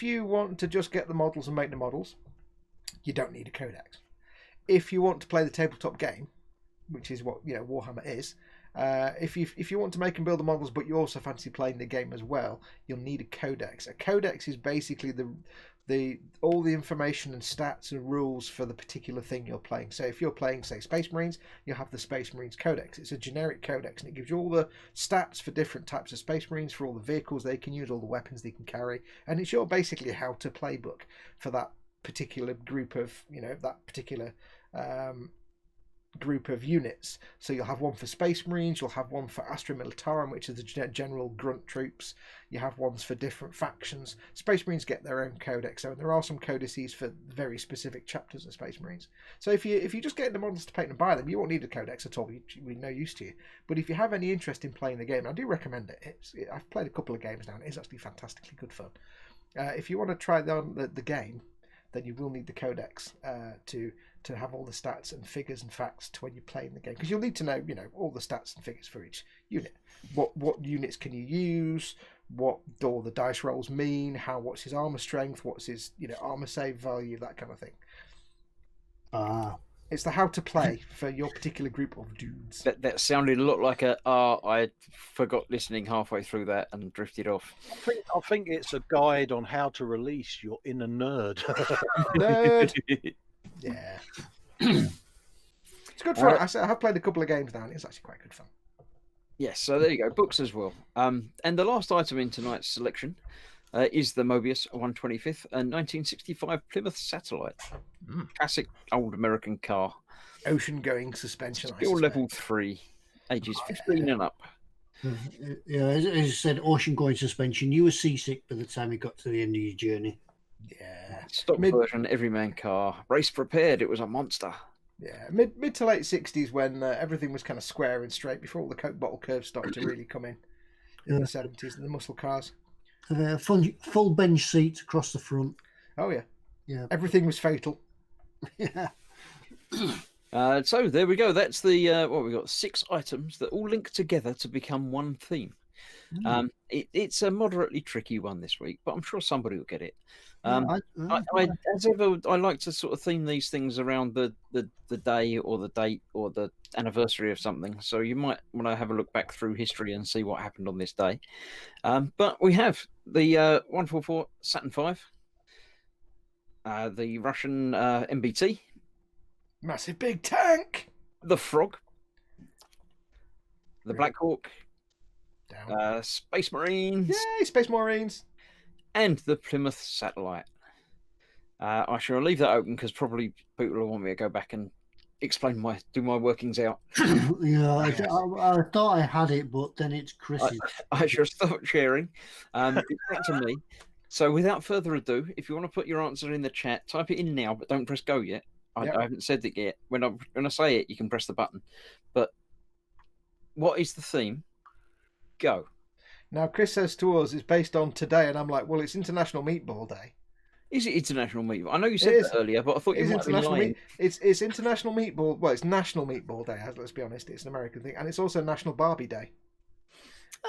you want to just get the models and make the models, you don't need a codex. if you want to play the tabletop game, which is what Warhammer is, if you want to make and build the models, but you also fancy playing the game as well, you'll need a codex. A codex is basically all the information and stats and rules for the particular thing you're playing. So if you're playing, say, Space Marines, you'll have the Space Marines Codex. It's a generic codex, and it gives you all the stats for different types of Space Marines, for all the vehicles they can use, all the weapons they can carry, and it's your basically how to play book for that particular group of that particular group of units. So you'll have one for Space Marines, you'll have one for Astra Militarum, which is the general grunt troops. You have ones for different factions. Space Marines get their own codex, and there are some codices for very specific chapters of Space Marines. So if you just get the models to paint and buy them, you won't need a codex at all. We're no use to you. But if you have any interest in playing the game, I do recommend it. I've played a couple of games now, and it's actually fantastically good fun. If you want to try the game, then you will need the codex to have all the stats and figures and facts to when you're playing the game, because you'll need to know all the stats and figures for each unit. What units can you use? What do all the dice rolls mean? What's his armor strength? What's his armor save value? That kind of thing. It's the how to play for your particular group of dudes. That sounded a lot like I forgot listening halfway through that and drifted off. I think it's a guide on how to release your inner nerd. Nerd. Yeah. It's good fun. I have played a couple of games now, and it's actually quite good fun. Yes, so there you go. Books as well. And the last item in tonight's selection is the Mobius 125th, a 1965 Plymouth Satellite. Classic old American car. Ocean-going suspension. Still level 3, ages 15 and up. Yeah, as you said, ocean-going suspension. You were seasick by the time you got to the end of your journey. Yeah. Stock version, everyman car. Race prepared. It was a monster. Yeah, mid to late 60s, when everything was kind of square and straight, before all the Coke bottle curves started to really come in the 70s, and the muscle cars. Full bench seats across the front. Oh yeah. Yeah. Everything was fatal. Yeah. So there we go. That's the what we got. 6 items that all link together to become one theme. It's a moderately tricky one this week, but I'm sure somebody will get it. As ever, I like to sort of theme these things around the day or the date or the anniversary of something. So you might want to have a look back through history and see what happened on this day. But we have the 144 Saturn V, the Russian MBT, Massive big tank, the Frog, the Black Hawk, Space Marines. Yay, Space Marines. And the Plymouth Satellite. I shall leave that open because probably people will want me to go back and do my workings out. Yeah, I thought I had it, but then it's Chris's. I shall stop sharing. It's back to me. So without further ado, if you want to put your answer in the chat, type it in now, but don't press go yet. I haven't said it yet. When I say it, you can press the button. But what is the theme? Go. Now, Chris says to us it's based on today, and I'm like, well, it's International Meatball Day. Is it International Meatball? I know you said that earlier, but I thought you might be lying. It's International Meatball. Well, it's National Meatball Day. Let's be honest, it's an American thing, and it's also National Barbie Day.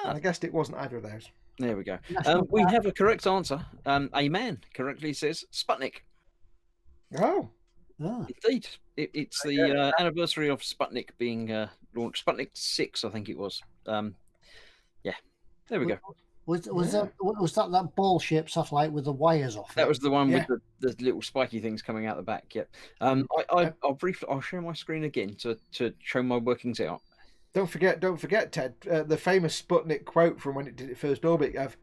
And I guessed it wasn't either of those. There we go. We have a correct answer. A man correctly says Sputnik. Oh. Indeed. It's the anniversary of Sputnik being launched. Sputnik 6, I think it was. Yeah. There we go. Was that ball-shaped satellite with the wires off? That was the one with the little spiky things coming out the back. Yep. I'll share my screen again to show my workings out. Don't forget, Ted, the famous Sputnik quote from when it did its first orbit of.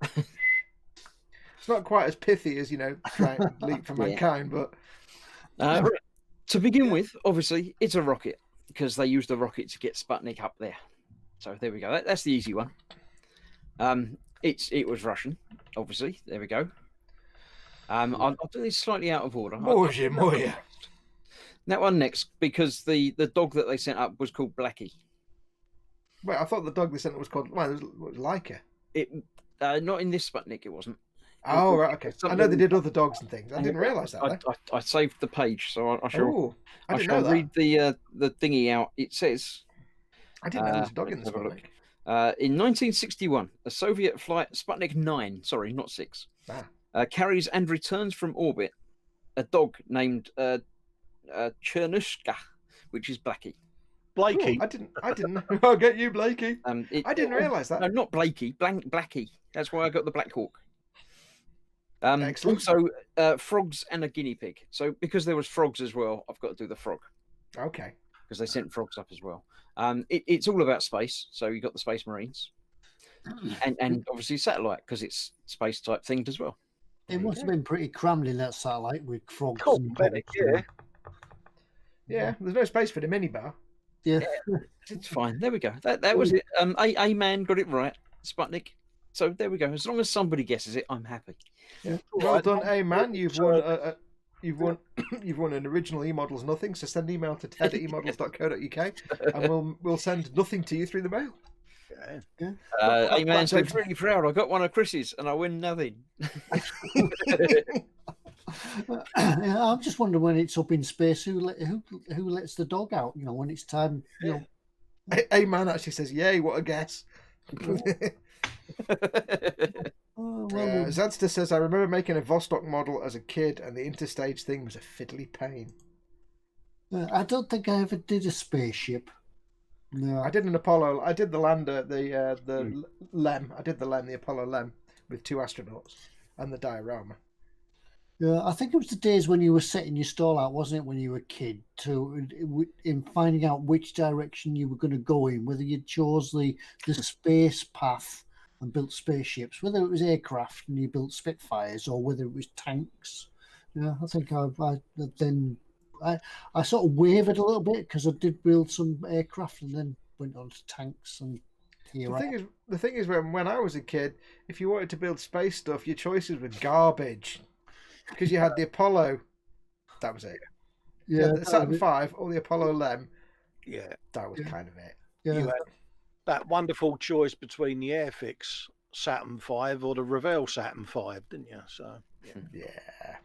It's not quite as pithy as trying to leap for mankind, but. To begin with, obviously, it's a rocket because they used a rocket to get Sputnik up there. So there we go. That's the easy one. It was Russian, obviously. There we go. I'll do this slightly out of order. Moya. That one next, because the dog that they sent up was called Blackie. Wait, I thought the dog they sent up was called it was Leica. Not in this Sputnik, it wasn't. Oh, right, okay. I know they did other dogs and things. I didn't realise that. I saved the page, so I shall. I didn't know that. Read the thingy out. It says. I didn't know there was a dog in this Sputnik. In 1961, a Soviet flight Sputnik 9, sorry, not 6, carries and returns from orbit a dog named Chernushka, which is Blackie. Blakey. Cool. I didn't know. I'll get you, Blakey. I didn't realise that. No, not Blakey. Blackie. That's why I got the Black Hawk. Excellent. Also, frogs and a guinea pig. So because there was frogs as well, I've got to do the frog Okay. because they sent frogs up as well. It's all about space. So you got the Space Marines, and obviously satellite because it's space type themed as well. It must have been pretty crammed in that satellite with frogs. Cool, and Bennett, dogs. Yeah, there's no space for the minibar. Yeah. It's fine. There we go. That was it. A man got it right. Sputnik. So there we go. As long as somebody guesses it, I'm happy. Yeah. Well done, hey man. You've won an original eModels nothing. So send an email to ted@emodels.co.uk and we'll send nothing to you through the mail. Yeah. A man said, really proud. I got one of Chris's and I win nothing. Yeah, I'm just wondering when it's up in space, who lets the dog out? You know, when it's time. You know, Hey man actually says, "Yay, what a guess." Zadster says, "I remember making a Vostok model as a kid, and the interstage thing was a fiddly pain." I don't think I ever did a spaceship. No, I did an Apollo. I did the lander, the LEM. I did the LEM, the Apollo LEM, with 2 astronauts and the diorama. Yeah, I think it was the days when you were setting your stall out, wasn't it, when you were a kid, in finding out which direction you were going to go in, whether you chose the space path and built spaceships, whether it was aircraft and you built Spitfires, or whether it was tanks. Yeah, I think I sort of wavered a little bit because I did build some aircraft and then went on to tanks and here. The thing is, when I was a kid, if you wanted to build space stuff, your choices were garbage. Because you had the Apollo, that was it. Yeah, the Saturn V or the Apollo LEM, Yeah. that was kind of it. Yeah. You had that wonderful choice between the Airfix Saturn V or the Revell Saturn V, didn't you? So Yeah.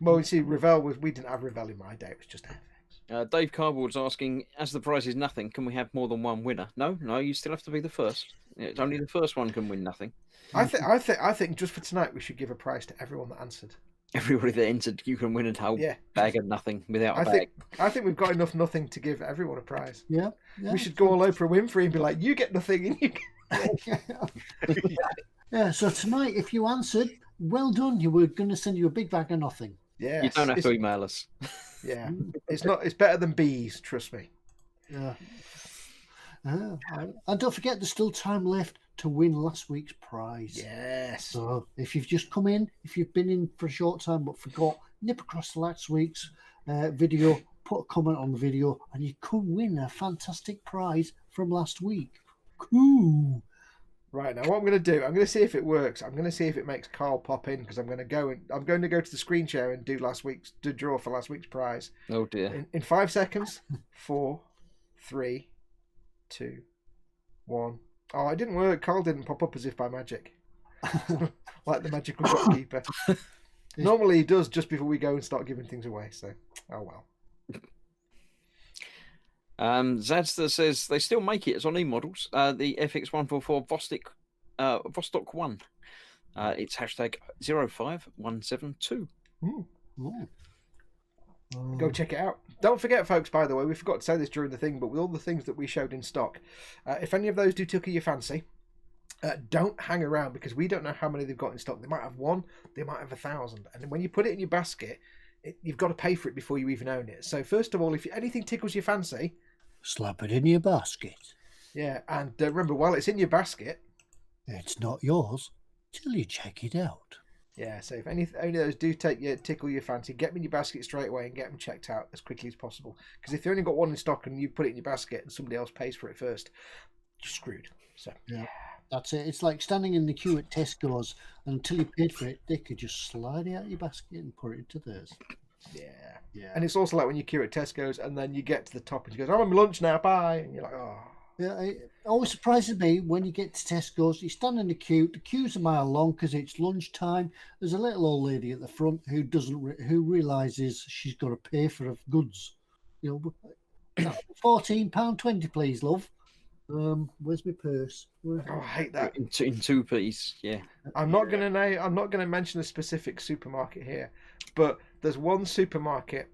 Well, you see, Revell we didn't have Revell in my day. It was just Airfix. Dave Cardboard's asking, as the prize is nothing, can we have more than one winner? No, you still have to be the first. It's only the first one can win nothing. I think just for tonight we should give a prize to everyone that answered. Everybody that entered, you can win a whole bag of nothing without a bag. I think we've got enough nothing to give everyone a prize. Yeah. We should go all Oprah Winfrey and be like, you get nothing and you get... Yeah, so tonight, if you answered, well done. You were going to send you a big bag of nothing. Yeah. You don't have to email us. Yeah. It's better than bees, trust me. Yeah. And don't forget, there's still time left to win last week's prize. Yes. So if you've just come in, if you've been in for a short time but forgot, nip across the last week's video, put a comment on the video, and you could win a fantastic prize from last week. Cool. Right, now what I'm going to do, I'm going to see if it works. I'm going to see if it makes Carl pop in because I'm going to go to the screen share and do draw for last week's prize. Oh dear. In 5 seconds. 4, 3, 2, 1. Oh, it didn't work. Carl didn't pop up as if by magic. Like the magical shopkeeper. Normally he does just before we go and start giving things away, so oh well. Zadster says they still make it as on eModels. The FX144 Vostok 1. It's hashtag 05172. Go check it out. Don't forget, folks, by the way, we forgot to say this during the thing, but with all the things that we showed in stock, if any of those do tickle your fancy, don't hang around because we don't know how many they've got in stock. They might have 1, they might have 1,000. And when you put it in your basket, you've got to pay for it before you even own it. So first of all, if anything tickles your fancy, slap it in your basket. Yeah, and remember, while it's in your basket, it's not yours till you check it out. Yeah, so if any of those do tickle your fancy, get them in your basket straight away and get them checked out as quickly as possible. Because if you only got 1 in stock and you put it in your basket and somebody else pays for it first, you're screwed. So yeah, that's it. It's like standing in the queue at Tesco's, and until you paid for it, they could just slide it out of your basket and put it into theirs. Yeah. And it's also like when you queue at Tesco's and then you get to the top and she goes, I'm on my lunch now, bye. And you're like, oh. Yeah, it always surprises me when you get to Tesco's, you stand in the queue's a mile long because it's lunchtime. There's a little old lady at the front who realises she's got to pay for her goods. You know, £14.20, please, love. Where's my purse? Oh, I hate that. In 2p, yeah. I'm not gonna mention a specific supermarket here, but there's one supermarket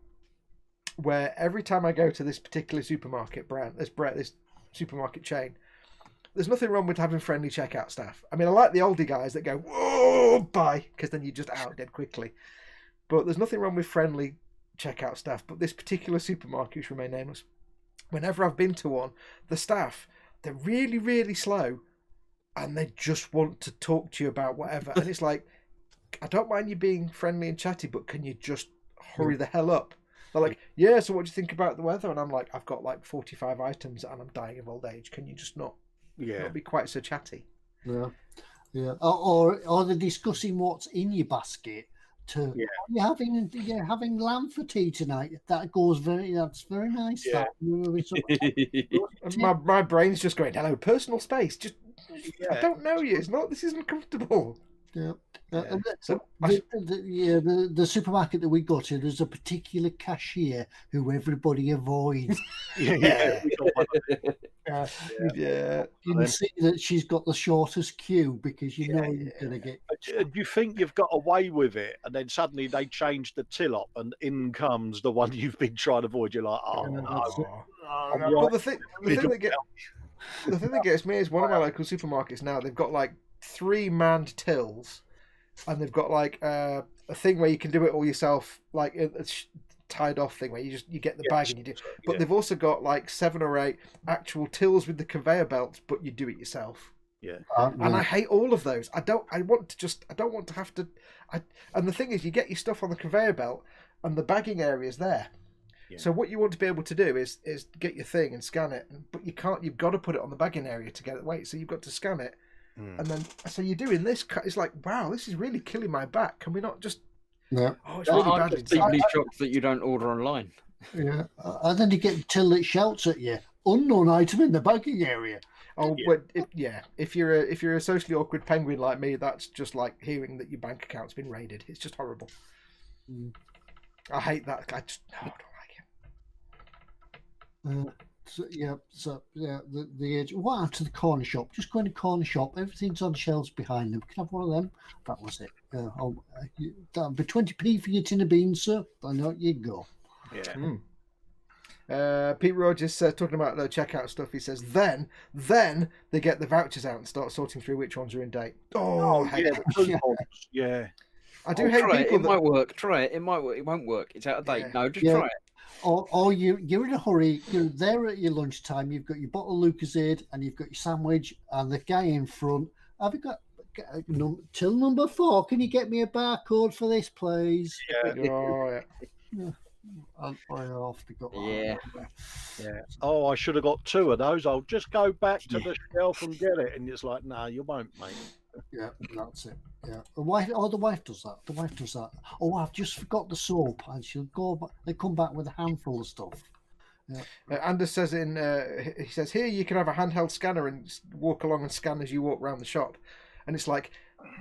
where every time I go to this particular supermarket brand, this supermarket chain, there's nothing wrong with having friendly checkout staff. I mean, I like the oldie guys that go, whoa, bye, because then you're just out dead quickly. But there's nothing wrong with friendly checkout staff. But this particular supermarket, which remain nameless, whenever I've been to one, the staff, they're really, really slow, and they just want to talk to you about whatever. And it's like, I don't mind you being friendly and chatty, but can you just hurry the hell up? They're like, yeah, so what do you think about the weather? And I'm like, I've got like 45 items and I'm dying of old age. Can you just not be quite so chatty? Yeah. Or are they discussing what's in your basket? Are you having lamb for tea tonight? That's very nice. Yeah. My brain's just going, hello, personal space. Just I don't know you. This isn't comfortable. Yeah. So the supermarket that we go to, there's a particular cashier who everybody avoids. Yeah. You can see that she's got the shortest queue because you're going to get. You think you've got away with it, and then suddenly they change the till up, and in comes the one you've been trying to avoid. You're like, Well, the thing that gets me is one of my local supermarkets now. They've got like 3 manned tills, and they've got like a thing where you can do it all yourself, like a tied off thing where you get the bag and you do. But they've also got like 7 or 8 actual tills with the conveyor belts, but you do it yourself. Yeah. And I hate all of those. I don't want to have to. And the thing is, you get your stuff on the conveyor belt, and the bagging area is there. Yeah. So what you want to be able to do is get your thing and scan it, but you can't. You've got to put it on the bagging area to get it weight. So you've got to scan it, and then so you're doing this. It's like, wow, this is really killing my back. Can we not just? Yeah. Oh, it's really bad. I'm just deeply shocked that you don't order online. Yeah, and then you get a till that shouts at you, unknown item in the bagging area. Oh, but if you're a socially awkward penguin like me, that's just like hearing that your bank account's been raided. It's just horrible. I hate that. I don't like it. The age. What happened to the corner shop? Just go in the corner shop. Everything's on shelves behind them. Can I have one of them? That was it. That'll be 20p for your tin of beans, sir. I know you go. Yeah. Pete Rogers talking about the checkout stuff. He says, then they get the vouchers out and start sorting through which ones are in date. Yeah. I do hate people. It might work. Try it. It might work. It won't work. It's out of date. Yeah. No, just try it. Or you're in a hurry. You're there at your lunchtime. You've got your bottle of Lucozade and you've got your sandwich, and the guy in front. Have you got till number 4? Can you get me a barcode for this, please? Yeah. I have to go. Yeah. Oh, I should have got 2 of those. I'll just go back to the shelf and get it. And it's like, no, you won't, mate. Yeah, that's it. Yeah, the wife does that. The wife does that. Oh, I've just forgot the soap, and she'll go back. They come back with a handful of stuff. Yeah. Anders says he says here you can have a handheld scanner and walk along and scan as you walk around the shop, and it's like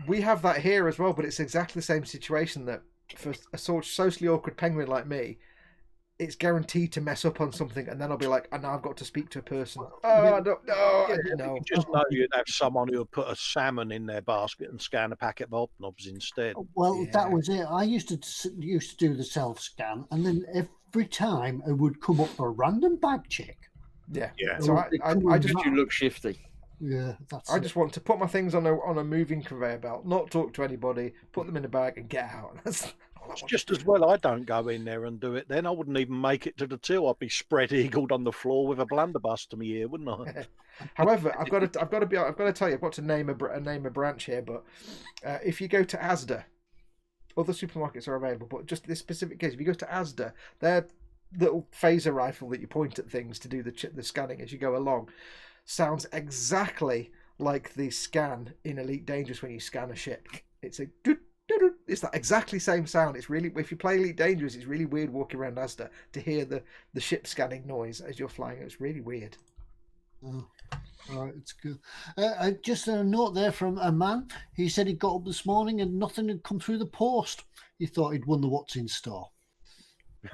we have that here as well, but it's exactly the same situation that for a socially awkward penguin like me, it's guaranteed to mess up on something, and then I'll be like, and now I've got to speak to a person. Oh, I don't know. You just know you'd have someone who would put a salmon in their basket and scan a packet of hobnobs instead. Well, that was it. I used to do the self scan, and then every time it would come up for a random bag check. Yeah. So I just you look shifty. Yeah, I just want to put my things on a moving conveyor belt, not talk to anybody, put them in a bag, and get out. It's just as well I don't go in there and do it then. I wouldn't even make it to the till. I'd be spread eagled on the floor with a blunderbuss to me ear, wouldn't I? However, I've got to tell you, I've got to name a branch here. But if you go to Asda, other supermarkets are available, but just this specific case, if you go to Asda, their little phaser rifle that you point at things to do the scanning as you go along sounds exactly like the scan in Elite Dangerous when you scan a ship. It's a it's that exactly same sound. It's really, if you play Elite Dangerous, it's really weird walking around Asda to hear the ship scanning noise as you're flying. It's really weird. Oh, all right, it's good. Just a note there from a man. He said he got up this morning and nothing had come through the post. He thought he'd won the what's in store.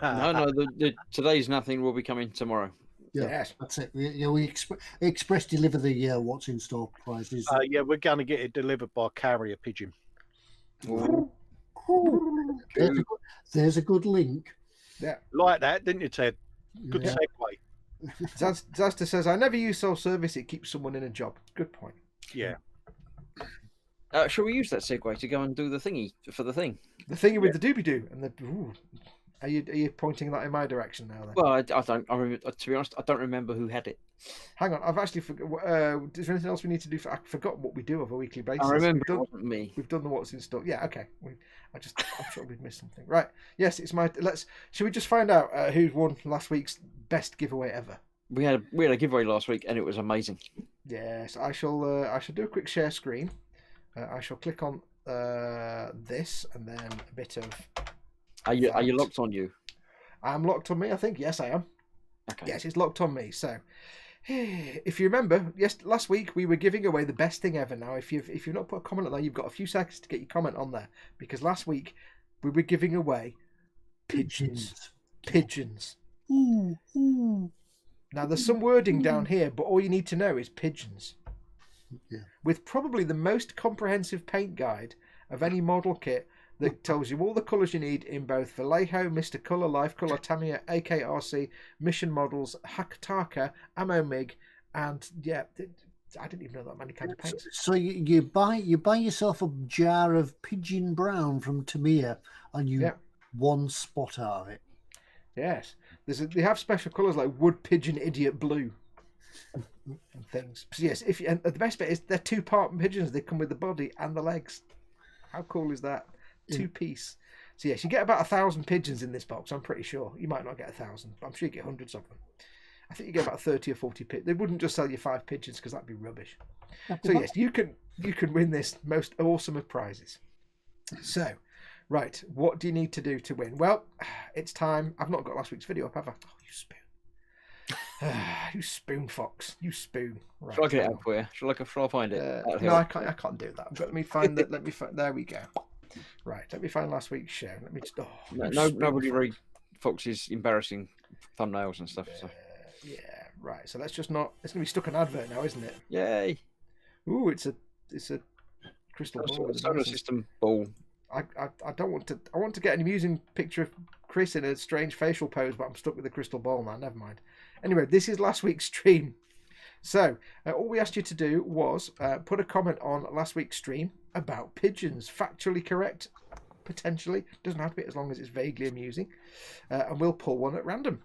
No, the today's nothing will be coming tomorrow. Yeah, yes. That's it. We express deliver the what's in store prizes. Yeah, we're going to get it delivered by carrier pigeon. Ooh. There's a good link. Yeah. Like that, didn't you, Ted? Good Yeah. segue. Zasta says, I never use self-service. It keeps someone in a job. Good point. Yeah. Shall we use that segue to go and do the thingy for the thing? The thingy with the doobie-doo. And the... Ooh. Are you pointing that in my direction now then? Well, I don't. I remember, to be honest, I don't remember who had it. Hang on, I've actually forgot. Is there anything else we need to do? I forgot what we do on a weekly basis. I remember it wasn't me. We've done the what's in store. Yeah, okay. I'm sure we've missed something. Right. Yes, it's my. Should we just find out who won last week's best giveaway ever? We had a giveaway last week, and it was amazing. Yes, I shall do a quick share screen. I shall click on this and then a bit of. Are you locked on you? I'm locked on me, I think. Yes, I am. Okay. Yes, it's locked on me. So, if you remember, yes, last week we were giving away the best thing ever. Now, if you've not put a comment on there, you've got a few seconds to get your comment on there, because last week we were giving away pigeons. Pigeons. Ooh, ooh. Now, there's some wording down here, but all you need to know is pigeons. Yeah. With probably the most comprehensive paint guide of any model kit that tells you all the colours you need in both Vallejo, Mr. Colour, Life Colour, Tamiya, AKRC, Mission Models, Hakataka, Ammo MiG, and yeah, I didn't even know that many kinds of paints. So you buy yourself a jar of pigeon brown from Tamiya, and you one spot out of it. Yes, they have special colours like wood pigeon idiot blue and things. So yes, and the best bit is they're 2-part pigeons. They come with the body and the legs. How cool is that? 2-piece. So yes, you get about 1,000 pigeons in this box. I'm pretty sure you might not get 1,000, but I'm sure you get hundreds of them. I think you get about 30 or 40 pigeons. They wouldn't just sell you 5 pigeons because that'd be rubbish. So yes, you can win this most awesome of prizes. So, right, what do you need to do to win? Well, it's time. I've not got last week's video up, have I? Oh, you spoon. You spoon, Fox. You spoon. Right, Shall I get it up for you? Shall I find it? No, I can't do that. But let me find that. There we go. Right, let me find last week's show. Let me just. Nobody read Fox's embarrassing thumbnails and stuff. So. Yeah, right. So let's just not. It's going to be stuck an advert now, isn't it? Yay! Ooh, it's a crystal ball. Solar system ball. I don't want to. I want to get an amusing picture of Chris in a strange facial pose, but I'm stuck with the crystal ball now. Never mind. Anyway, this is last week's stream. So all we asked you to do was put a comment on last week's stream about pigeons. Factually correct, potentially. Doesn't have to be, as long as it's vaguely amusing. And we'll pull one at random.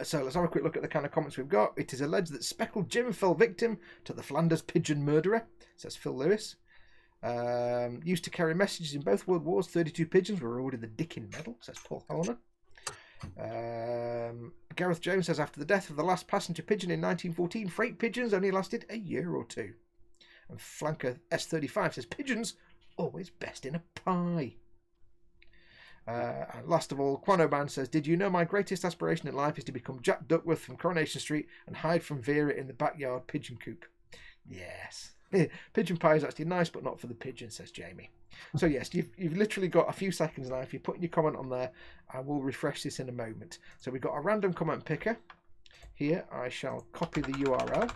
So let's have a quick look at the kind of comments we've got. It is alleged that Speckled Jim fell victim to the Flanders pigeon murderer, says Phil Lewis. Used to carry messages in both World Wars. 32 pigeons were awarded the Dickin Medal, says Paul Horner. Gareth Jones says, after the death of the last passenger pigeon in 1914, freight pigeons only lasted a year or two. And Flanker S35 says, pigeons always best in a pie. And last of all, Quanoban says, did you know my greatest aspiration in life is to become Jack Duckworth from Coronation Street and hide from Vera in the backyard pigeon coop? Yes. Pigeon pie is actually nice, but not for the pigeon, says Jamie. So yes, you've literally got a few seconds now. If you put your comment on there, I will refresh this in a moment. So we've got a random comment picker. Here, I shall copy the URL.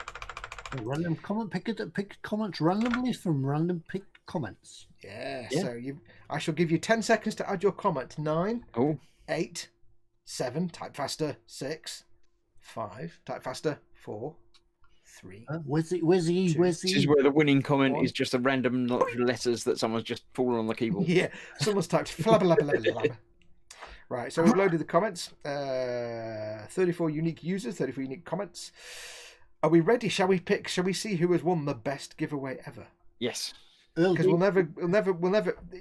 A random comment picker that picks comments randomly from random picked comments. Yeah. So I shall give you 10 seconds to add your comment. 9, 8, 7, type faster, 6, 5, type faster, 4, 3. Where's the This is where the winning comment is just a random letters that someone's just fallen on the keyboard. Yeah, someone's typed flabba. Right, so we've loaded the comments. 34 unique users, 34 unique comments. Are we ready? Shall we see who has won the best giveaway ever? Yes. Because we'll never,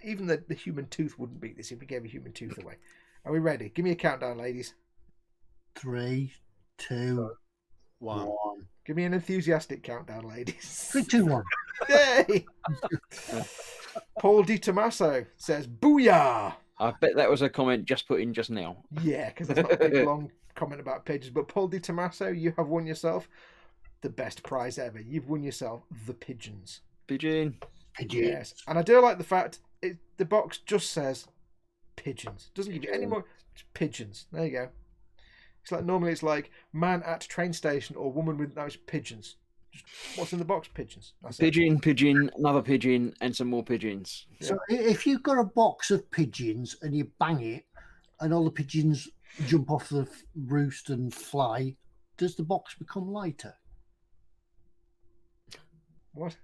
even the human tooth wouldn't beat this if we gave a human tooth away. Are we ready? Give me a countdown, ladies. 3, 2, 1. Give me an enthusiastic countdown, ladies. 3, 2, 1. Yay! Paul Di Tommaso says, booyah! I bet that was a comment just put in just now. Yeah, because it's not a big, long comment about pigeons. But Paul Di Tommaso, you have won yourself the best prize ever. You've won yourself the pigeons. Pigeon. Yes. And I do like the fact the box just says pigeons. Doesn't give you any more. Pigeons. There you go. It's like normally it's like man at train station or woman with, no, it's pigeons. What's in the box? Pigeons. That's it. Pigeon, another pigeon, and some more pigeons. So if you've got a box of pigeons and you bang it, and all the pigeons jump off the roost and fly, does the box become lighter? What?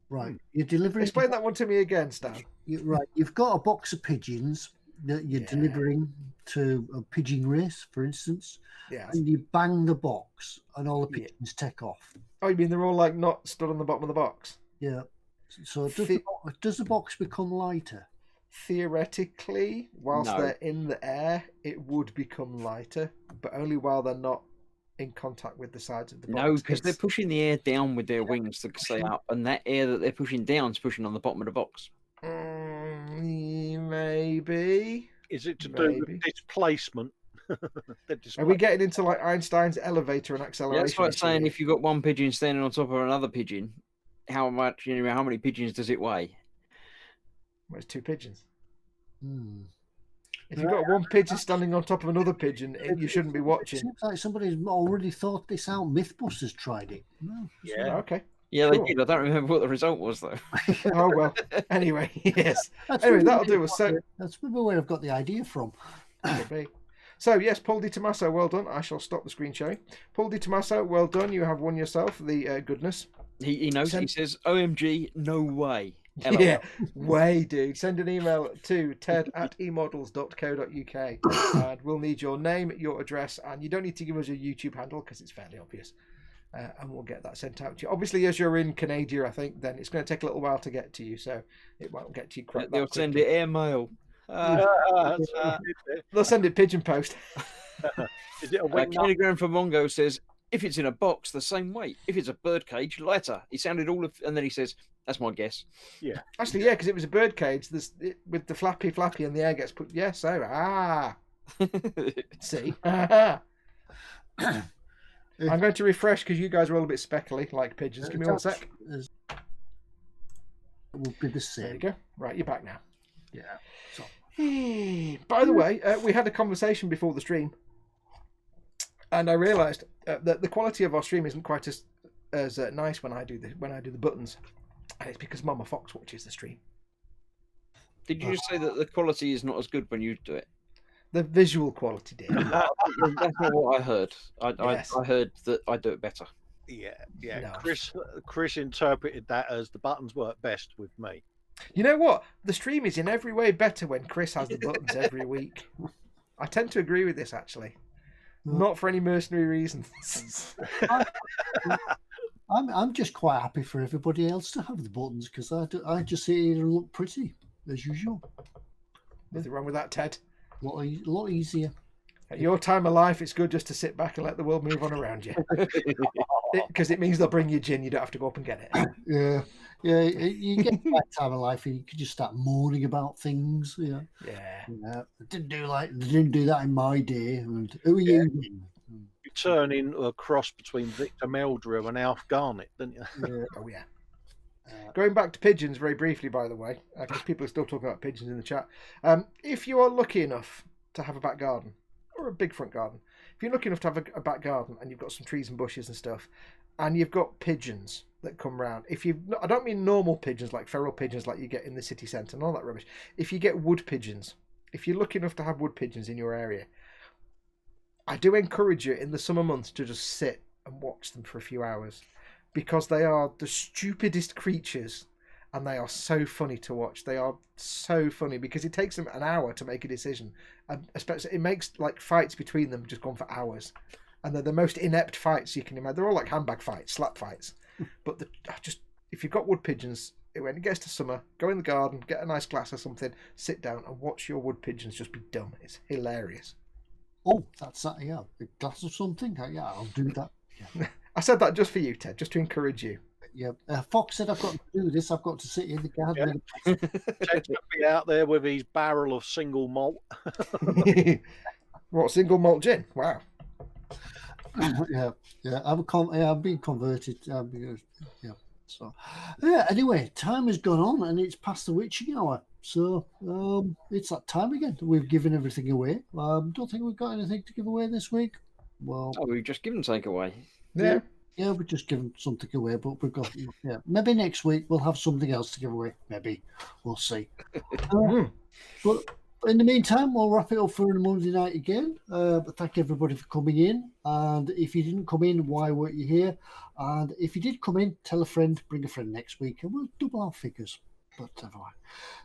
Right. You're delivering. Explain that one to me again, Stan. Right. You've got a box of pigeons that you're delivering to a pigeon race, for instance, Yeah. and you bang the box, and all the pigeons take off. Oh, you mean they're all like not stood on the bottom of the box? Yeah. So does the box become lighter? Theoretically, whilst No. they're in the air, it would become lighter, but only while they're not in contact with the sides of the box. No, because they're It's- pushing the air down with their wings to stay up, and that air that they're pushing down is pushing on the bottom of the box. Maybe. Is it to do with Maybe. displacement? Are we getting into like Einstein's elevator and Yeah, acceleration? that's like saying issue? if you've got one pigeon standing on top of another pigeon, how many pigeons does it weigh? Well, it's two pigeons. Hmm. If you've got one pigeon standing on top of another pigeon, you shouldn't be It watching. seems like somebody's already thought this out. Mythbusters tried it. No. Yeah. Okay. Yeah, Sure. they did. I don't remember what the result was though. Oh well. Anyway, yes. That's Anyway, maybe that'll do where- us. So, That's maybe where I've got the idea from. could be. So yes, Paul Di Tommaso, well done. I shall stop the screen sharing. Paul Di Tommaso, well done. You have won yourself the goodness. He knows. He says, "OMG, no way." LOL. Yeah, way, dude. Send an email to ted@emodels.co.uk and we'll need your name, your address, and you don't need to give us your YouTube handle because it's fairly obvious. And we'll get that sent out to you. Obviously, as you're in Canada, I think, then it's going to take a little while to get to you, so it won't get to you quite They'll that send quickly. it airmail. They'll send it pigeon post. Is it a wing nut? Kilogram for Mongo says, "If it's in a box, the same weight. If it's a birdcage, lighter." He sounded and then he says, "That's my guess." Actually, yeah, because it was a bird cage. With the flappy and the air gets put. Yeah, so see. I'm going to refresh because you guys are all a bit speckly like pigeons. Give me 1 sec. It will be the There same. you go. Right, you're back now. Yeah. So, By the way, we had a conversation before the stream, and I realised that the quality of our stream isn't quite as nice when I do the buttons, and it's because Mama Foxx watches the stream. Did you just say that the quality is not as good when you do it? The visual quality did. That's not what I heard. Yes. I heard that I do it better. Yeah. No. Chris interpreted that as the buttons work best with me. You know what? The stream is in every way better when Chris has the buttons every week. I tend to agree with this, actually. Not for any mercenary reasons. I'm just quite happy for everybody else to have the buttons because I just sit here and look pretty as usual. Nothing wrong with that, Ted. A lot easier. At your time of life, it's good just to sit back and let the world move on around you. Because it means they'll bring you gin, you don't have to go up and get it. Yeah. You get to that time of life and you can just start moaning about things. Yeah. Yeah. They didn't do that in my day. And who are you? then? You turn into a cross between Victor Meldrew and Alf Garnett, didn't you? Yeah. Oh, yeah. Going back to pigeons very briefly, by the way, because people are still talking about pigeons in the chat. If you are lucky enough to have a back garden or a big front garden, if you're lucky enough to have a back garden and you've got some trees and bushes and stuff, and you've got pigeons that come round, I don't mean normal pigeons like feral pigeons like you get in the city centre and all that rubbish. If you get wood pigeons, if you're lucky enough to have wood pigeons in your area, I do encourage you in the summer months to just sit and watch them for a few hours, because they are the stupidest creatures and they are so funny to watch. They are so funny because it takes them an hour to make a decision, and especially it makes like fights between them just go on for hours, and they're the most inept fights you can imagine. They're all like handbag fights, slap fights. But if you've got wood pigeons, when it gets to summer, go in the garden, get a nice glass of something, sit down and watch your wood pigeons just be dumb. It's hilarious. Oh, that's that. Yeah, a glass of something. Yeah, I'll do that. Yeah. I said that just for you, Ted, just to encourage you. Yeah. Fox said I've got to do this. I've got to sit in the garden. Ted's going to be out there with his barrel of single malt. What, single malt gin? Wow. Yeah. I've been converted. Yeah. So, yeah. Anyway, time has gone on, and it's past the witching hour. So, it's that time again. We've given everything away. Don't think we've got anything to give away this week. Well, Oh, we've just given takeaway. Yeah. Yeah, we're just giving something away, but we've got maybe next week we'll have something else to give away. Maybe we'll see. But in the meantime, we'll wrap it up for a Monday night again. But thank everybody for coming in. And if you didn't come in, why weren't you here? And if you did come in, tell a friend, bring a friend next week, and we'll double our figures. But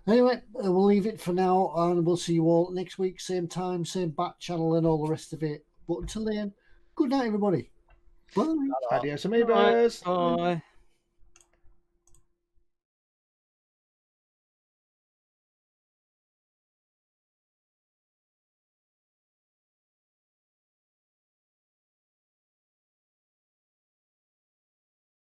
anyway, we'll leave it for now, and we'll see you all next week, same time, same back channel, and all the rest of it. But until then, good night, everybody. Bye. Adios, amigos. Bye.